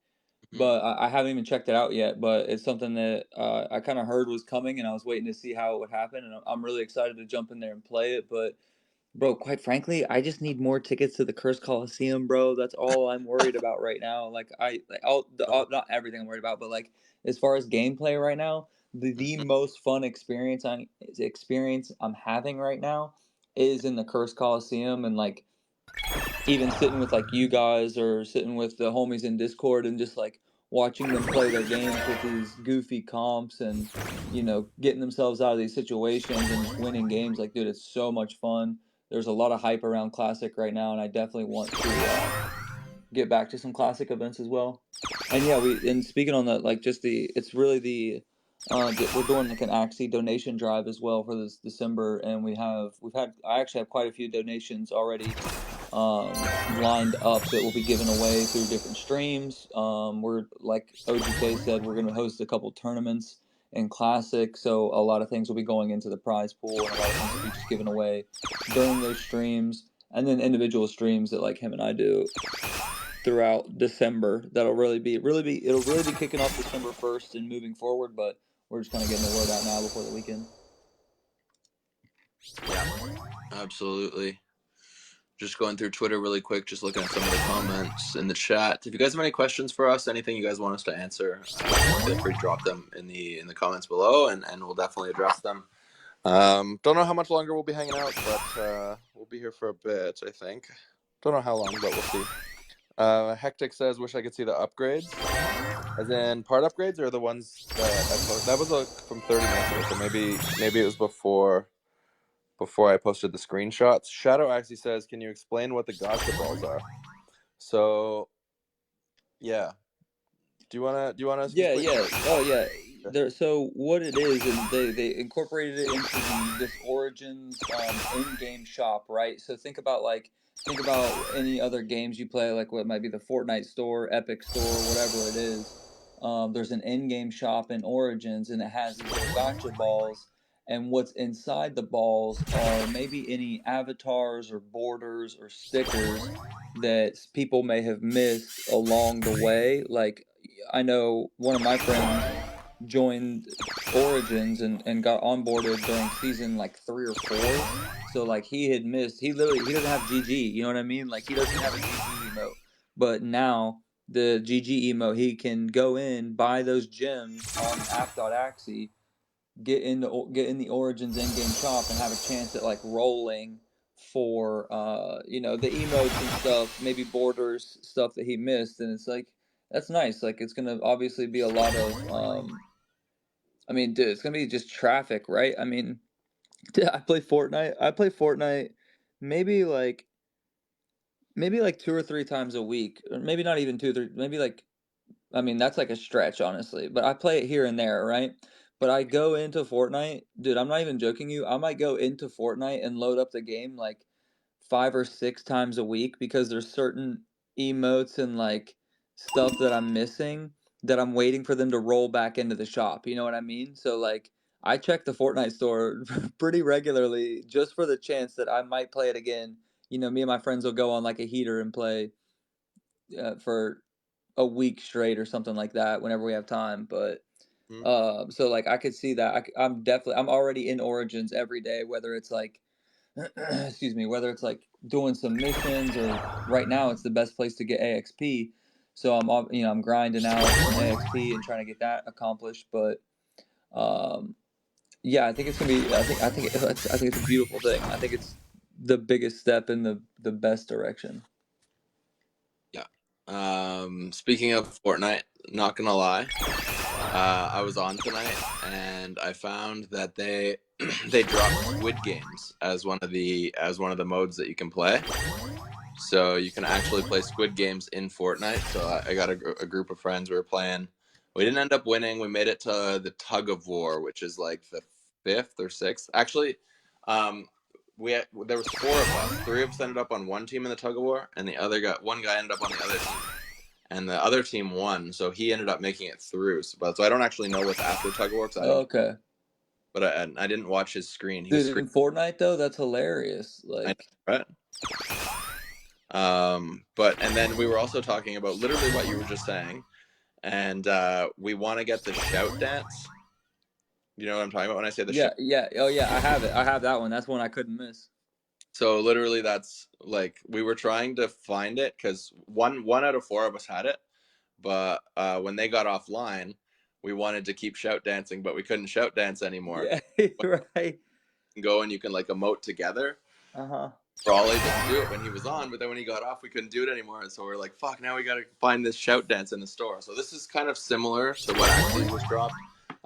S2: Mhm.
S3: but I haven't even checked it out yet. But it's something that I kind of heard was coming, and I was waiting to see how it would happen. And I'm really excited to jump in there and play it. But bro, quite frankly, I just need more tickets to the Curse Coliseum, bro. That's all I'm worried about right now. Not everything I'm worried about, but like as far as gameplay right now, the
S2: Mhm.
S3: most fun experience I'm having right now is in the Curse Coliseum, and like even sitting with like you guys or sitting with the homies in Discord and just like watching them play their games with these goofy comps and getting themselves out of these situations and just winning games. Like, dude, it's so much fun. There's a lot of hype around Classic right now, and I definitely want to get back to some Classic events as well. And yeah, speaking on that, like just it's really we're doing like an Axie donation drive as well for this December, and I actually have quite a few donations already lined up that will be given away through different streams. We're like OGK said, we're going to host a couple tournaments in Classic, so a lot of things will be going into the prize pool, and a lot of things will be just given away during those streams, and then individual streams that like him and I do throughout December. That'll it'll really be kicking off December 1st and moving forward, but we're just kind of getting the word out now before the weekend.
S2: Yeah, absolutely. Just going through Twitter really quick, just looking at some of the comments in the chat. If you guys have any questions for us, anything you guys want us to answer, feel free to drop them in the comments below, and we'll definitely address them. Don't know how much longer we'll be hanging out, but we'll be here for a bit, I think. Don't know how long, but we'll see. Hectic says, wish I could see the upgrades. As in part upgrades, or the ones that I posted? That was from 30 minutes ago, so maybe it was before I posted the screenshots. Shadow actually says, can you explain what the gotcha balls are? So, yeah. Do you wanna
S3: Yeah,
S2: explain?
S3: yeah. Oh, yeah. So what it is, and they incorporated it into this Origins in-game shop, right? So think about any other games you play, like what might be the Fortnite store, Epic store, whatever it is. There's an in-game shop in Origins, and it has these little gotcha balls. And what's inside the balls are maybe any avatars or borders or stickers that people may have missed along the way. Like I know one of my friends joined Origins and got onboarded during season like 3 or 4. So like he doesn't have GG, you know what I mean? Like he doesn't have a GG emote. But now the GG emote, he can go in, buy those gems on app.axie, get in the Origins in-game shop and have a chance at like rolling for the emotes and stuff, maybe borders stuff that he missed, and it's like that's nice. Like it's gonna obviously be a lot of I mean, dude, it's gonna be just traffic, right? I mean, dude, I play Fortnite maybe like maybe like 2 or 3 times a week, or maybe not even two, three, maybe like I mean, that's like a stretch, honestly. But I play it here and there, right? But I go into Fortnite, dude, I'm not even joking you. I might go into Fortnite and load up the game like 5 or 6 times a week because there's certain emotes and like stuff that I'm missing that I'm waiting for them to roll back into the shop. You know what I mean? So like I check the Fortnite store pretty regularly just for the chance that I might play it again. Me and my friends will go on like a heater and play for a week straight or something like that whenever we have time. But
S2: Hmm.
S3: so like I could see that I'm already in Origins every day, whether it's like excuse me, whether it's like doing some missions or right now it's the best place to get AXP. So I'm grinding out some AXP and trying to get that accomplished. But um, yeah, I think it's gonna be. I think it's a beautiful thing. I think it's the biggest step in the best direction.
S2: Yeah. Speaking of Fortnite, not gonna lie, I was on tonight and I found that they they dropped Squid Games as one of the modes that you can play. So you can actually play Squid Games in Fortnite. So I got a group of friends. We were playing. We didn't end up winning. We made it to the tug of war, which is like the 5th or 6th. Actually, there was 4 of us. 3 of us ended up on one team in the tug of war, and one guy ended up on the other team. And the other team won, so he ended up making it through. So I don't actually know what's after tug of war because I didn't.
S3: Okay.
S2: but I didn't watch his screen. He was
S3: Dude,
S2: screen,
S3: in Fortnite though, that's hilarious.
S2: I
S3: Like,
S2: know, right? But and then we were also talking about literally what you were just saying, and we want to get the shout dance. You know what I'm talking about when I say the shout?
S3: yeah. Oh yeah, I have it. I have that one. That's one I couldn't miss.
S2: So literally, that's like we were trying to find it because one out of four of us had it, but when they got offline, we wanted to keep shout dancing, but we couldn't shout dance anymore.
S3: Yeah, right.
S2: You can go and you can like emote together.
S3: Uh-huh.
S2: We're all able to do it when he was on, but then when he got off, we couldn't do it anymore. And so we're like, fuck, now we got to find this shout dance in the store. So this is kind of similar to what actually was dropped.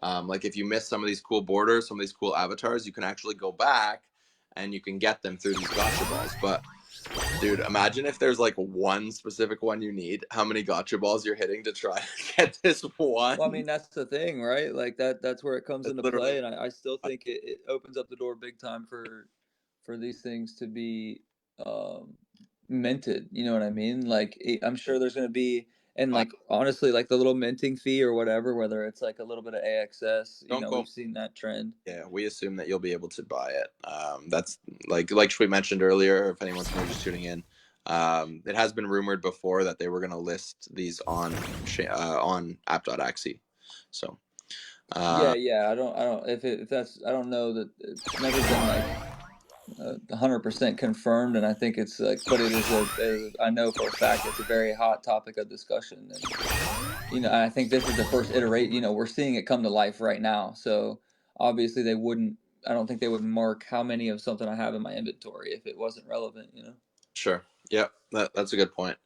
S2: Like if you miss some of these cool borders, some of these cool avatars, you can actually go back and you can get them through these gotcha balls. But dude, imagine if there's like one specific one you need, how many gotcha balls you're hitting to try to get this one.
S3: Well, I mean, that's the thing, right? Like that's where it comes
S2: It's
S3: into
S2: literally,
S3: play, and I still think it opens up the door big time for these things to be um minted. You know what I mean? Like I'm sure there's going to be, and like honestly, like the little minting fee or whatever, whether it's like a little bit of AXS,
S2: don't
S3: we've
S2: quote.
S3: seen that trend.
S2: Yeah, we assume that you'll be able to buy it. That's like we mentioned earlier. If anyone's just tuning in, it has been rumored before that they were going to list these on app.axie. So
S3: Yeah. I don't. If that's, I don't know that it's never been like 100% confirmed, and I think it's like, but it is I know for a fact it's a very hot topic of discussion, and I think this is the first iterate. We're seeing it come to life right now, so obviously they wouldn't. I don't think they would mark how many of something I have in my inventory if it wasn't relevant.
S2: sure, yeah, that's a good point.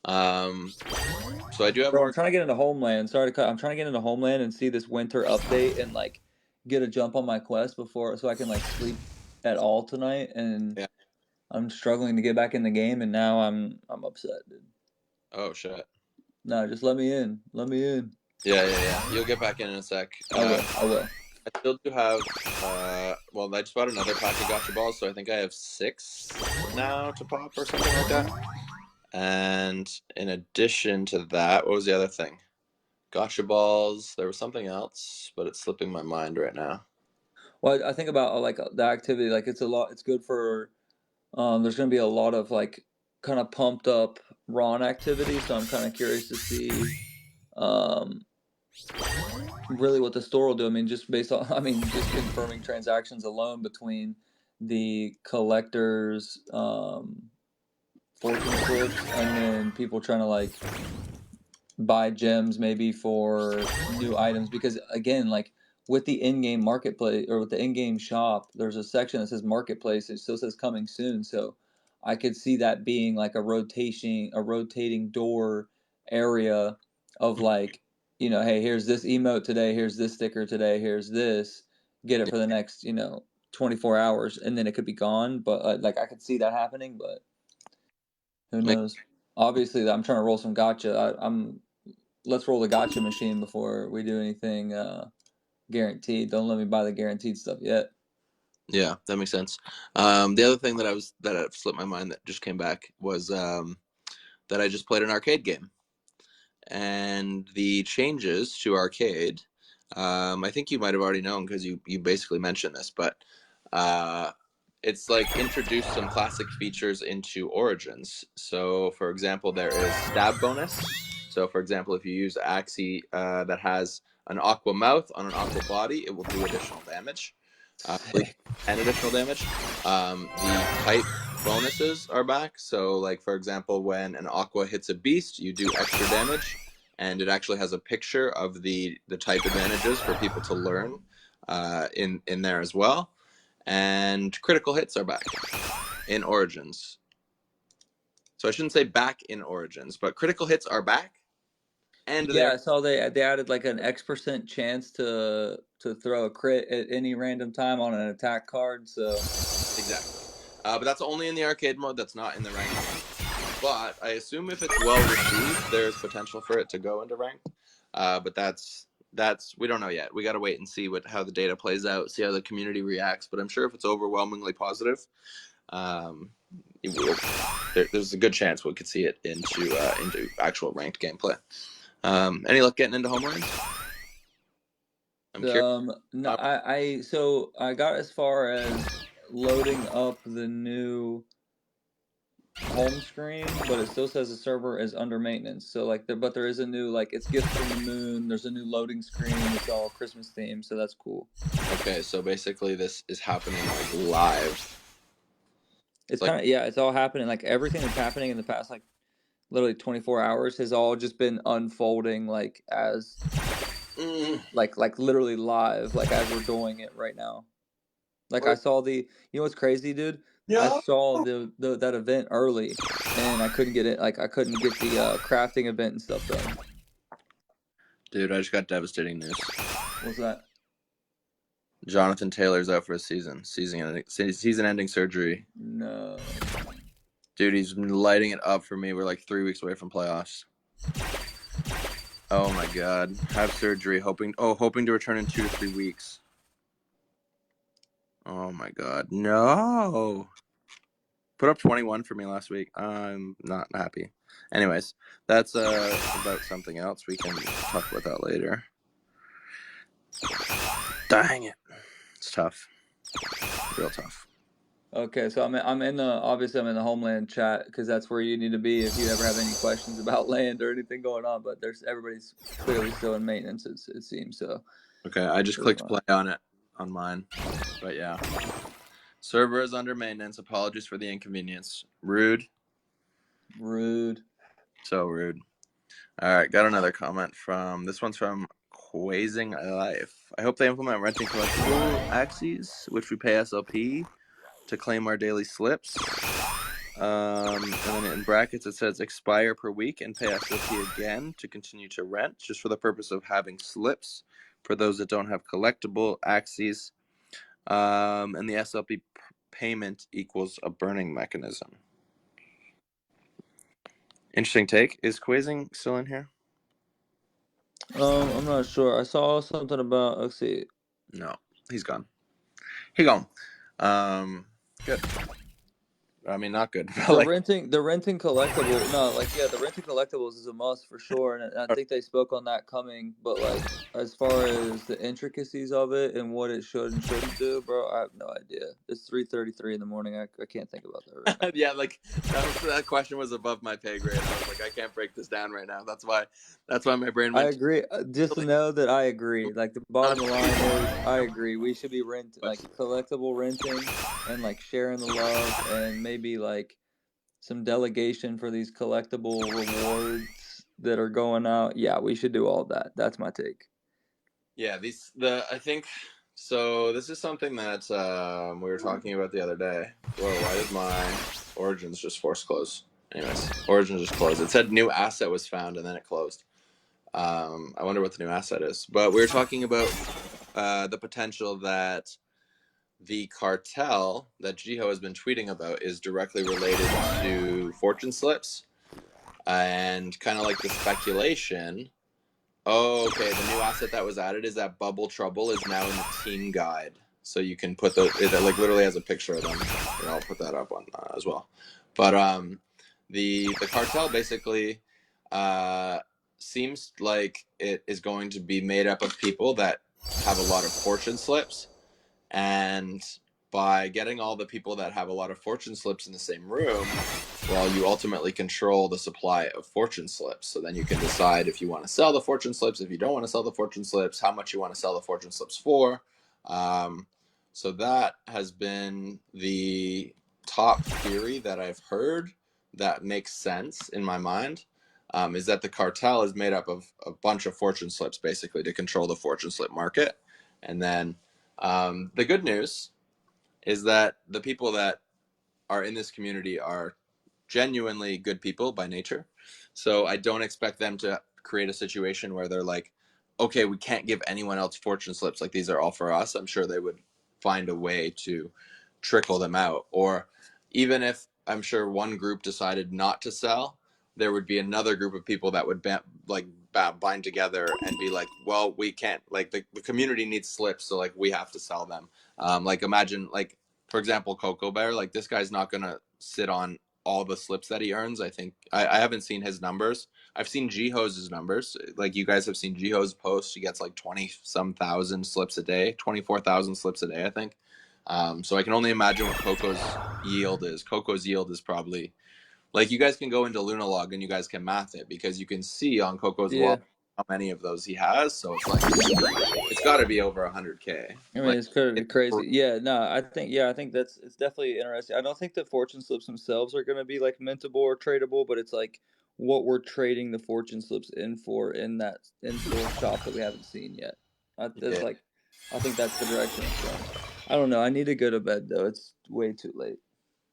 S2: So I do have
S3: Bro, I'm
S2: more.
S3: trying to get into Homeland. Sorry to cut. I'm trying to get into Homeland and see this winter update and like get a jump on my quest before, so I can like sleep at all tonight. And
S2: Yeah.
S3: I'm struggling to get back in the game, and now I'm upset, dude.
S2: Oh shit.
S3: No, just let me in. Let me in.
S2: Yeah. You'll get back in a sec.
S3: I will.
S2: I still do have. Well, I just bought another pack of gotcha balls, so I think I have 6 now to pop or something like that. And in addition to that, what was the other thing? Gotcha balls. There was something else, but it's slipping my mind right now.
S3: Well, I think about like the activity. Like it's a lot. It's good for. There's going to be a lot of like kind of pumped up Ron activity. So I'm kind of curious to see. Um, really what the store will do. I mean, just based on, I mean, just confirming transactions alone between the collectors, fortune slips, and then people trying to like buy gems maybe for new items. Because again, like with the in-game marketplace or with the in-game shop, there's a section that says marketplace. It still says coming soon. So I could see that being like a rotating door area of like, hey, here's this emote today, here's this sticker today, here's this, get it for the next 24 hours, and then it could be gone. But like I could see that happening, but who
S2: Like,
S3: knows? Obviously, I'm trying to roll some gotcha. Let's roll the gotcha machine before we do anything guaranteed. Don't let me buy the guaranteed stuff yet.
S2: yeah, that makes sense. The other thing that slipped my mind that just came back was that I just played an arcade game, and the changes to arcade. I think you might have already known because you basically mentioned this, but it's like introduced some classic features into Origins. So, for example, there is stab bonus. So, for example, if you use Axie that has an aqua mouth on an aqua body, it will do additional damage. 10 additional damage. The type bonuses are back. So, like, for example, when an aqua hits a beast, you do extra damage. And it actually has a picture of the type advantages for people to learn in there as well. And critical hits are back in Origins. So I shouldn't say back in Origins, but critical hits are back. And
S3: Yeah, I saw they added like an X% chance to throw a crit at any random time on an attack card. So
S2: exactly, but that's only in the arcade mode. That's not in the ranked mode. But I assume if it's well received, there's potential for it to go into ranked. But that's we don't know yet. We got to wait and see how the data plays out, see how the community reacts. But I'm sure if it's overwhelmingly positive, there's a good chance we could see it into actual ranked gameplay. Any luck getting into Homeland? I'm curious.
S3: No, so I got as far as loading up the new home screen, but it still says the server is under maintenance. So like but there is a new, like, it's gifts from the moon. There's a new loading screen. It's all Christmas themed, so that's cool.
S2: Okay, so basically this is happening like live.
S3: It's
S2: Like,
S3: kind of, yeah, it's all happening. Like everything that's happening in the past, like, literally 24 hours has all just been unfolding, like, as like literally live, like as we're doing it right now. Like I saw you know what's crazy, dude? I
S2: yeah.
S3: saw that event early, and I couldn't get it. Like I couldn't get the crafting event and stuff done.
S2: Dude, I just got devastating news.
S3: What's that?
S2: Jonathan Taylor's out for a season-ending surgery.
S3: No.
S2: Dude, he's been lighting it up for me. We're like 3 weeks away from playoffs. Oh my god. Have surgery, hoping to return in 2 to 3 weeks. Oh my god. No. Put up 21 for me last week. I'm not happy. Anyways, that's about something else. We can talk about that later. Dang it. It's tough. Real tough.
S3: Okay, so I'm in the obviously I'm in the Homeland chat because that's where you need to be if you ever have any questions about land or anything going on. But everybody's clearly still in maintenance. It seems so.
S2: Okay, I just clicked play on it on mine. But yeah. Server is under maintenance. Apologies for the inconvenience. Rude. So rude. All right, got another comment this one's from Quazing Life. I hope they implement renting collectible Axies, which we pay SLP to claim our daily slips. And then in brackets it says expire per week and pay SLP again to continue to rent, just for the purpose of having slips for those that don't have collectible Axies. And the SLP payment equals a burning mechanism. Interesting take. Is Quazing still in here?
S3: I'm not sure. I saw something about, let's see.
S2: No, he's gone. He gone. Good. I mean, not good. But
S3: The renting collectible, no, like, yeah, the renting collectibles is a must for sure, and I think they spoke on that coming. But like, as far as the intricacies of it and what it should and shouldn't do, bro, I have no idea. It's 3:33 in the morning. I can't think about that right now.
S2: Yeah, like that question was above my pay grade. I was like, I can't break this down right now. That's why my brain went.
S3: I agree. Just to know that I agree. Like the bottom line is, I agree. We should be renting, like collectible renting, and like sharing the love, and maybe like some delegation for these collectible rewards that are going out. Yeah, we should do all that. That's my take.
S2: Yeah, I think so. This is something that we were talking about the other day. Whoa, why did my Origins just force close? Anyways, Origins just closed. It said new asset was found and then it closed. I wonder what the new asset is. But we were talking about the potential that the cartel that Jiho has been tweeting about is directly related to fortune slips, and kind of like the speculation. Oh, okay. The new asset that was added is that Bubble Trouble is now in the team guide, so you can put it like literally has a picture of them, and I'll put that up on as well. But the cartel basically seems like it is going to be made up of people that have a lot of fortune slips, and by getting all the people that have a lot of fortune slips in the same room, well, you ultimately control the supply of fortune slips. So then you can decide if you want to sell the fortune slips, if you don't want to sell the fortune slips, how much you want to sell the fortune slips for. So that has been the top theory that I've heard that makes sense in my mind, is that the cartel is made up of a bunch of fortune slips, basically, to control the fortune slip market. And then the good news is that the people that are in this community are genuinely good people by nature. So I don't expect them to create a situation where they're like, okay, we can't give anyone else fortune slips. Like, these are all for us. I'm sure they would find a way to trickle them out. Or even if I'm sure one group decided not to sell, there would be another group of people that would bind together and be like, well, we can't, like the community needs slips, so like we have to sell them. Like imagine, like, for example, Coco Bear, like this guy's not gonna sit on all the slips that he earns. I think I haven't seen his numbers, I've seen Jiho's numbers. Like you guys have seen Jiho's post. He gets like 20-some thousand slips a day, 24,000 slips a day, I think. So I can only imagine what Coco's yield is. Coco's yield is probably like you guys can go into Lunalog and you guys can math it because you can see on Coco's
S3: Yeah.
S2: wall how many of those he has. So it's like it's got to be over 100K.
S3: I mean,
S2: Like
S3: it's kind of
S2: it's
S3: crazy. Yeah, no, I think that's it's definitely interesting. I don't think the fortune slips themselves are going to be like mintable or tradable, but it's like what we're trading the fortune slips in for in that in-store shop that we haven't seen yet. That's
S2: yeah,
S3: like, I think that's the direction it's going. I don't know. I need to go to bed though. It's way too late.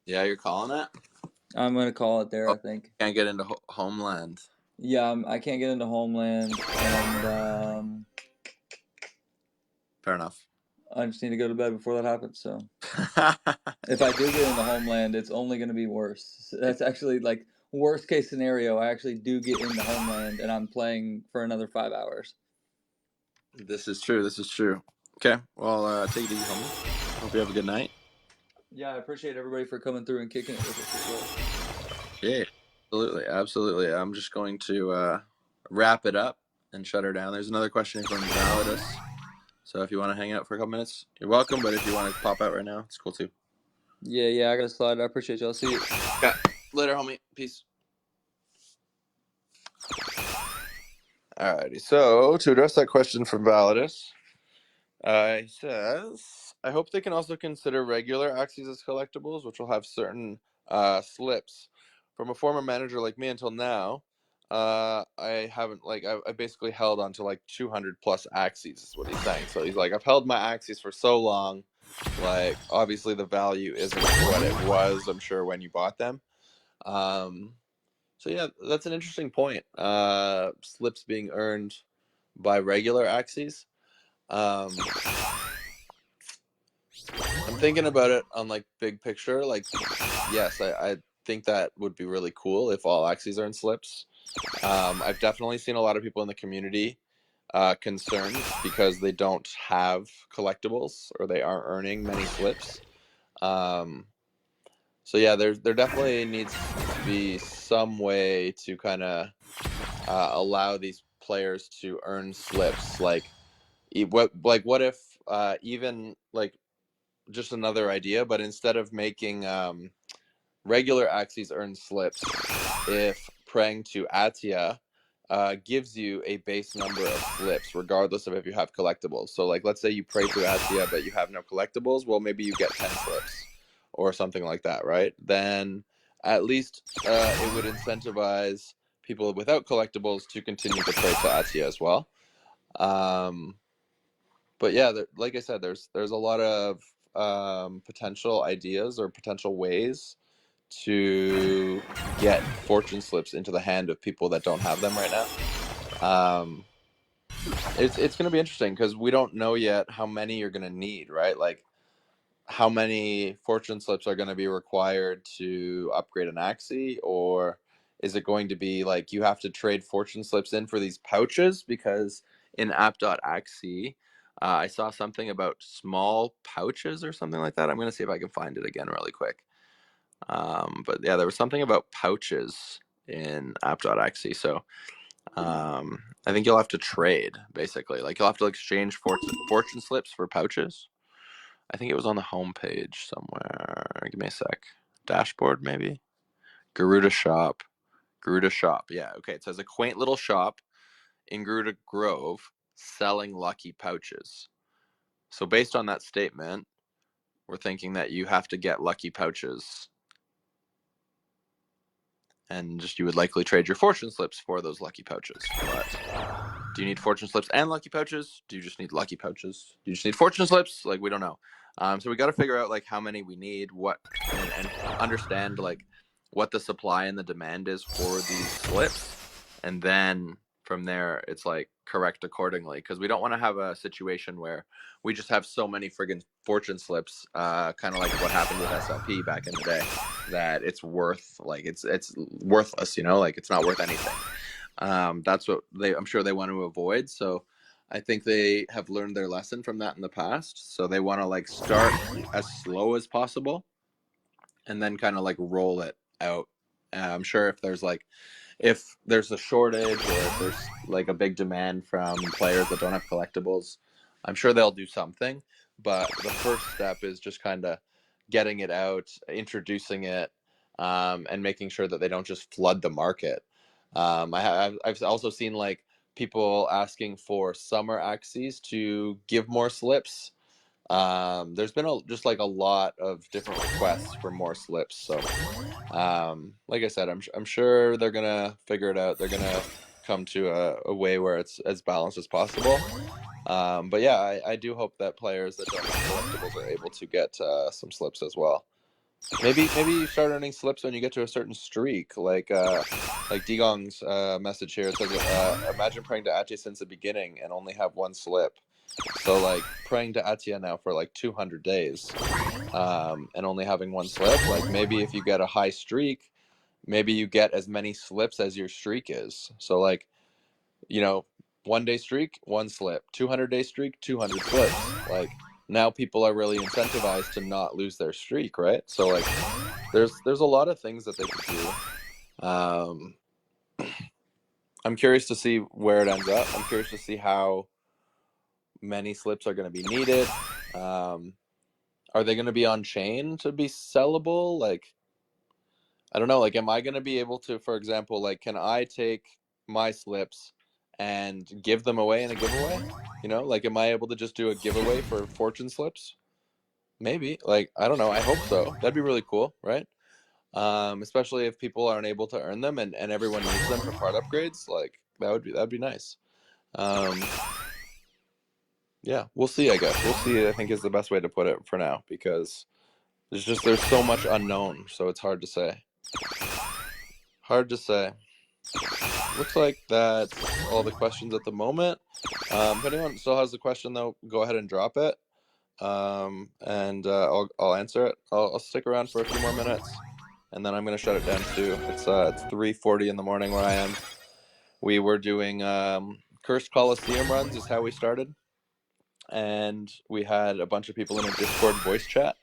S2: yeah. You're calling it.
S3: I'm gonna call it there.
S2: Oh,
S3: I think.
S2: can't get into Homeland.
S3: Yeah, I can't get into Homeland, and
S2: Fair enough.
S3: I just need to go to bed before that happens. So. If I do get into Homeland, it's only going to be worse. So that's actually like worst case scenario. I actually do get into Homeland, and I'm playing for another 5 hours.
S2: This is true. This is true. Okay. Well, take it easy, homie. Hope you have a good night.
S3: Yeah, I appreciate everybody for coming through and kicking it with us as well.
S2: Yeah, absolutely, absolutely. I'm just going to wrap it up and shut her down. There's another question from Validus. So if you want to hang out for a couple minutes, you're welcome. But if you want to pop out right now, it's cool too.
S3: Yeah, I got to slide. I appreciate y'all. See you.
S2: Yeah. Later, homie. Peace. Alrighty. So to address that question from Validus, he says, I hope they can also consider regular Axies as collectibles, which will have certain slips. From a former manager like me until now, I haven't, like, I basically held on to like 200 plus Axies, is what he's saying. So he's like, I've held my Axies for so long. Like, obviously the value isn't what it was, I'm sure, when you bought them. So yeah, that's an interesting point. Slips being earned by regular Axies. I'm thinking about it on like big picture. Like, yes, I think that would be really cool if all Axies are in slips. I've definitely seen a lot of people in the community concerned because they don't have collectibles or they aren't earning many slips. So yeah, there definitely needs to be some way to kind of allow these players to earn slips. Like what if even like just another idea, but instead of making regular Axies earn slips, if praying to Atia gives you a base number of slips, regardless of if you have collectibles. So, like, let's say you pray to Atia, but you have no collectibles. Well, maybe you get 10 slips or something like that, right? Then at least it would incentivize people without collectibles to continue to pray to Atia as well. But yeah, like I said, there's a lot of potential ideas or potential ways to get fortune slips into the hand of people that don't have them right now. It's going to be interesting because we don't know yet how many you're going to need, right? Like how many fortune slips are going to be required to upgrade an Axie, or is it going to be like you have to trade fortune slips in for these pouches? Because in app.axie, I saw something about small pouches or something like that. I'm going to see if I can find it again really quick. But yeah, there was something about pouches in app.axie. So I think you'll have to trade, basically. Like you'll have to exchange fortune slips for pouches. I think it was on the home page somewhere. Give me a sec. Dashboard, maybe? Garuda Shop. Garuda Shop. Yeah, okay. It says a quaint little shop in Garuda Grove selling lucky pouches. So based on that statement, we're thinking that you have to get lucky pouches. And just you would likely trade your fortune slips for those lucky pouches. But do you need fortune slips and lucky pouches? Do you just need lucky pouches? Do you just need fortune slips? Like, we don't know. So we got to figure out like how many we need, what, and understand like what the supply and the demand is for these slips, and then from there it's like correct accordingly, because we don't want to have a situation where we just have so many friggin' fortune slips, kind of like what happened with SLP back in the day, that it's worth like it's worthless, you know, like it's not worth anything. That's what I'm sure they want to avoid. So I think they have learned their lesson from that in the past. So they want to like start as slow as possible and then kind of like roll it out. I'm sure if there's like if there's a shortage or if there's like a big demand from players that don't have collectibles, I'm sure they'll do something. But the first step is just kind of getting it out, introducing it, and making sure that they don't just flood the market. I've also seen like people asking for summer Axies to give more slips. There's been just like a lot of different requests for more slips. So like I said, I'm sure they're gonna figure it out. They're gonna come to a way where it's as balanced as possible. But yeah, I do hope that players that don't have collectibles are able to get some slips as well. Maybe you start earning slips when you get to a certain streak, like Digong's message here. It says, imagine praying to Axie since the beginning and only have one slip. So like praying to Axie now for like 200 days, and only having one slip. Like maybe if you get a high streak, maybe you get as many slips as your streak is. So like, 1 day streak, one slip. 200-day streak, 200 slips. Like now people are really incentivized to not lose their streak, right? So like there's a lot of things that they could do. I'm curious to see where it ends up. I'm curious to see how many slips are going to be needed. Are they going to be on chain to be sellable? Like, I don't know. Like, am I going to be able to, for example, like, can I take my slips and give them away in a giveaway? Like, am I able to just do a giveaway for fortune slips? Maybe. Like, I don't know. I hope so. That'd be really cool, right? Especially if people aren't able to earn them and everyone needs them for part upgrades. Like, that'd be nice. Yeah, we'll see. I guess we'll see. I think is the best way to put it for now because there's so much unknown, so it's hard to say. Hard to say. Looks like that's all the questions at the moment. If anyone still has a question, though, go ahead and drop it, and I'll answer it. I'll stick around for a few more minutes, and then I'm gonna shut it down too. It's 3:40 in the morning where I am. We were doing Cursed Coliseum runs is how we started, and we had a bunch of people in a Discord voice chat,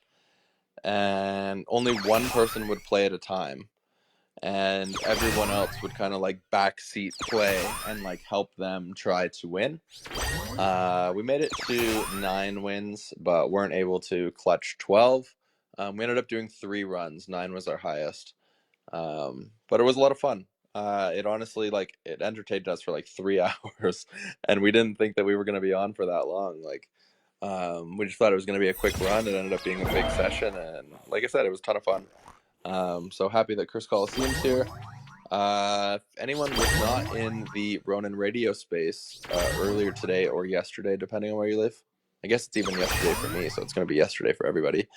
S2: and only one person would play at a time. And everyone else would kind of like backseat play and like help them try to win. We made it to 9 wins, but weren't able to clutch 12. We ended up doing 3 runs. 9 was our highest. But it was a lot of fun. It honestly, like, it entertained us for like 3 hours, and we didn't think that we were going to be on for that long. Like, we just thought it was going to be a quick run. It ended up being a big session, and like I said, it was a ton of fun. So happy that Cursed Coliseum's here. If anyone was not in the Ronin radio space earlier today or yesterday, depending on where you live, I guess it's even yesterday for me, so it's going to be yesterday for everybody.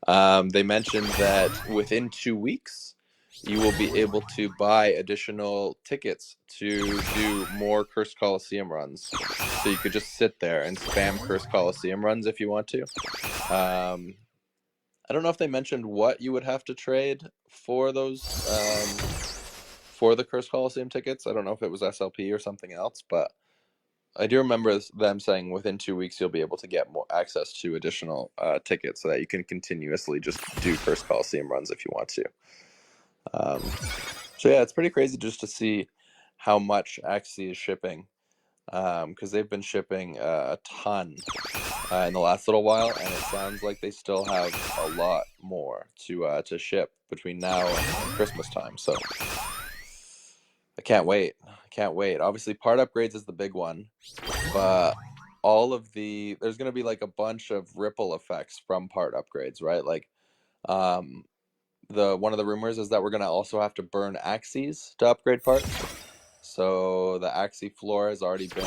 S2: They mentioned that within 2 weeks, you will be able to buy additional tickets to do more Cursed Coliseum runs. So you could just sit there and spam Cursed Coliseum runs if you want to. I don't know if they mentioned what you would have to trade for those, for the Cursed Coliseum tickets. I don't know if it was SLP or something else, but I do remember them saying within 2 weeks you'll be able to get more access to additional tickets so that you can continuously just do Cursed Coliseum runs if you want to. So yeah, it's pretty crazy just to see how much Axie is shipping, because they've been shipping a ton in the last little while, and it sounds like they still have a lot more to ship between now and Christmas time. So I can't wait. Obviously, part upgrades is the big one, but there's going to be like a bunch of ripple effects from part upgrades, right? Like, one of the rumors is that we're going to also have to burn Axies to upgrade parts. So the Axie floor has already been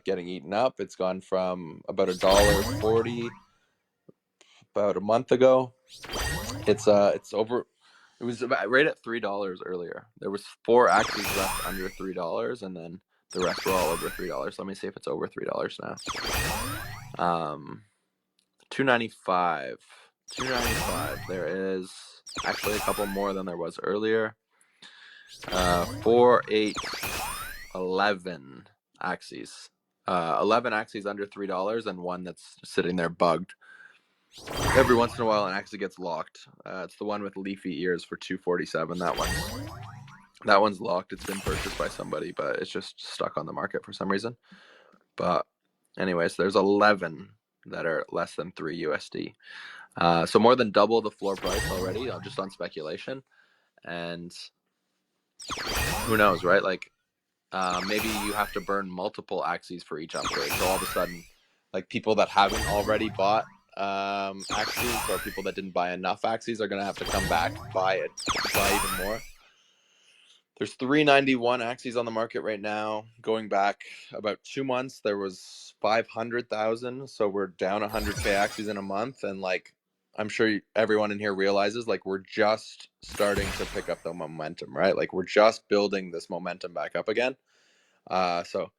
S2: getting eaten up. It's gone from about $1.40 about a month ago. It's over. It was about right at $3 earlier. There was 4 Axies left under $3, and then the rest were all over $3. Let me see if it's over $3 now. $2.95. $2.95. There is actually a couple more than there was earlier. 4, 8, 11 Axies. 11 Axies under $3 and one that's sitting there bugged. Every once in a while, an Axie gets locked. It's the one with leafy ears for $2.47. That one's That one's locked. It's been purchased by somebody, but it's just stuck on the market for some reason. But anyways, there's 11 that are less than 3 USD. So more than double the floor price already, just on speculation. And who knows, right? Like, maybe you have to burn multiple Axies for each upgrade. So all of a sudden, like, people that haven't already bought Axies, or people that didn't buy enough Axies, are going to have to come back, buy even more. There's 391 Axies on the market right now. Going back about 2 months, there was 500,000. So we're down 100K Axies in a month. And like, I'm sure everyone in here realizes, like, we're just starting to pick up the momentum, right? Like, we're just building this momentum back up again. So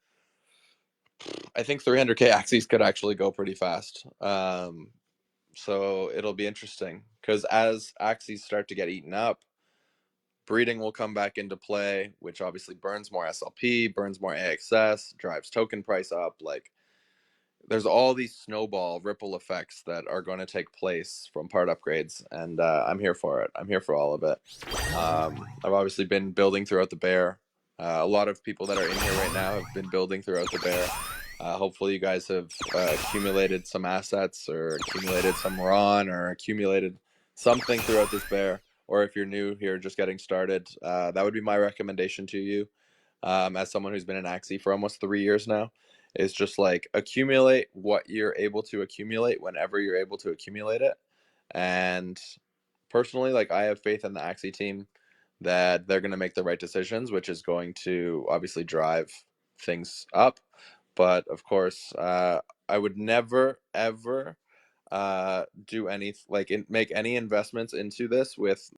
S2: I think 300K Axies could actually go pretty fast. So it'll be interesting, because as Axies start to get eaten up, breeding will come back into play, which obviously burns more SLP, burns more AXS, drives token price up. Like, there's all these snowball ripple effects that are going to take place from part upgrades, and I'm here for it. I'm here for all of it. I've obviously been building throughout the bear. A lot of people that are in here right now have been building throughout the bear. Hopefully you guys have accumulated some assets, or accumulated some RON, or accumulated something throughout this bear. Or if you're new here, just getting started, that would be my recommendation to you, as someone who's been in Axie for almost 3 years now, is just like, accumulate what you're able to accumulate whenever you're able to accumulate it. And personally, like, I have faith in the Axie team that they're going to make the right decisions, which is going to obviously drive things up. But of course, I would never, ever do any, like, make any investments into this with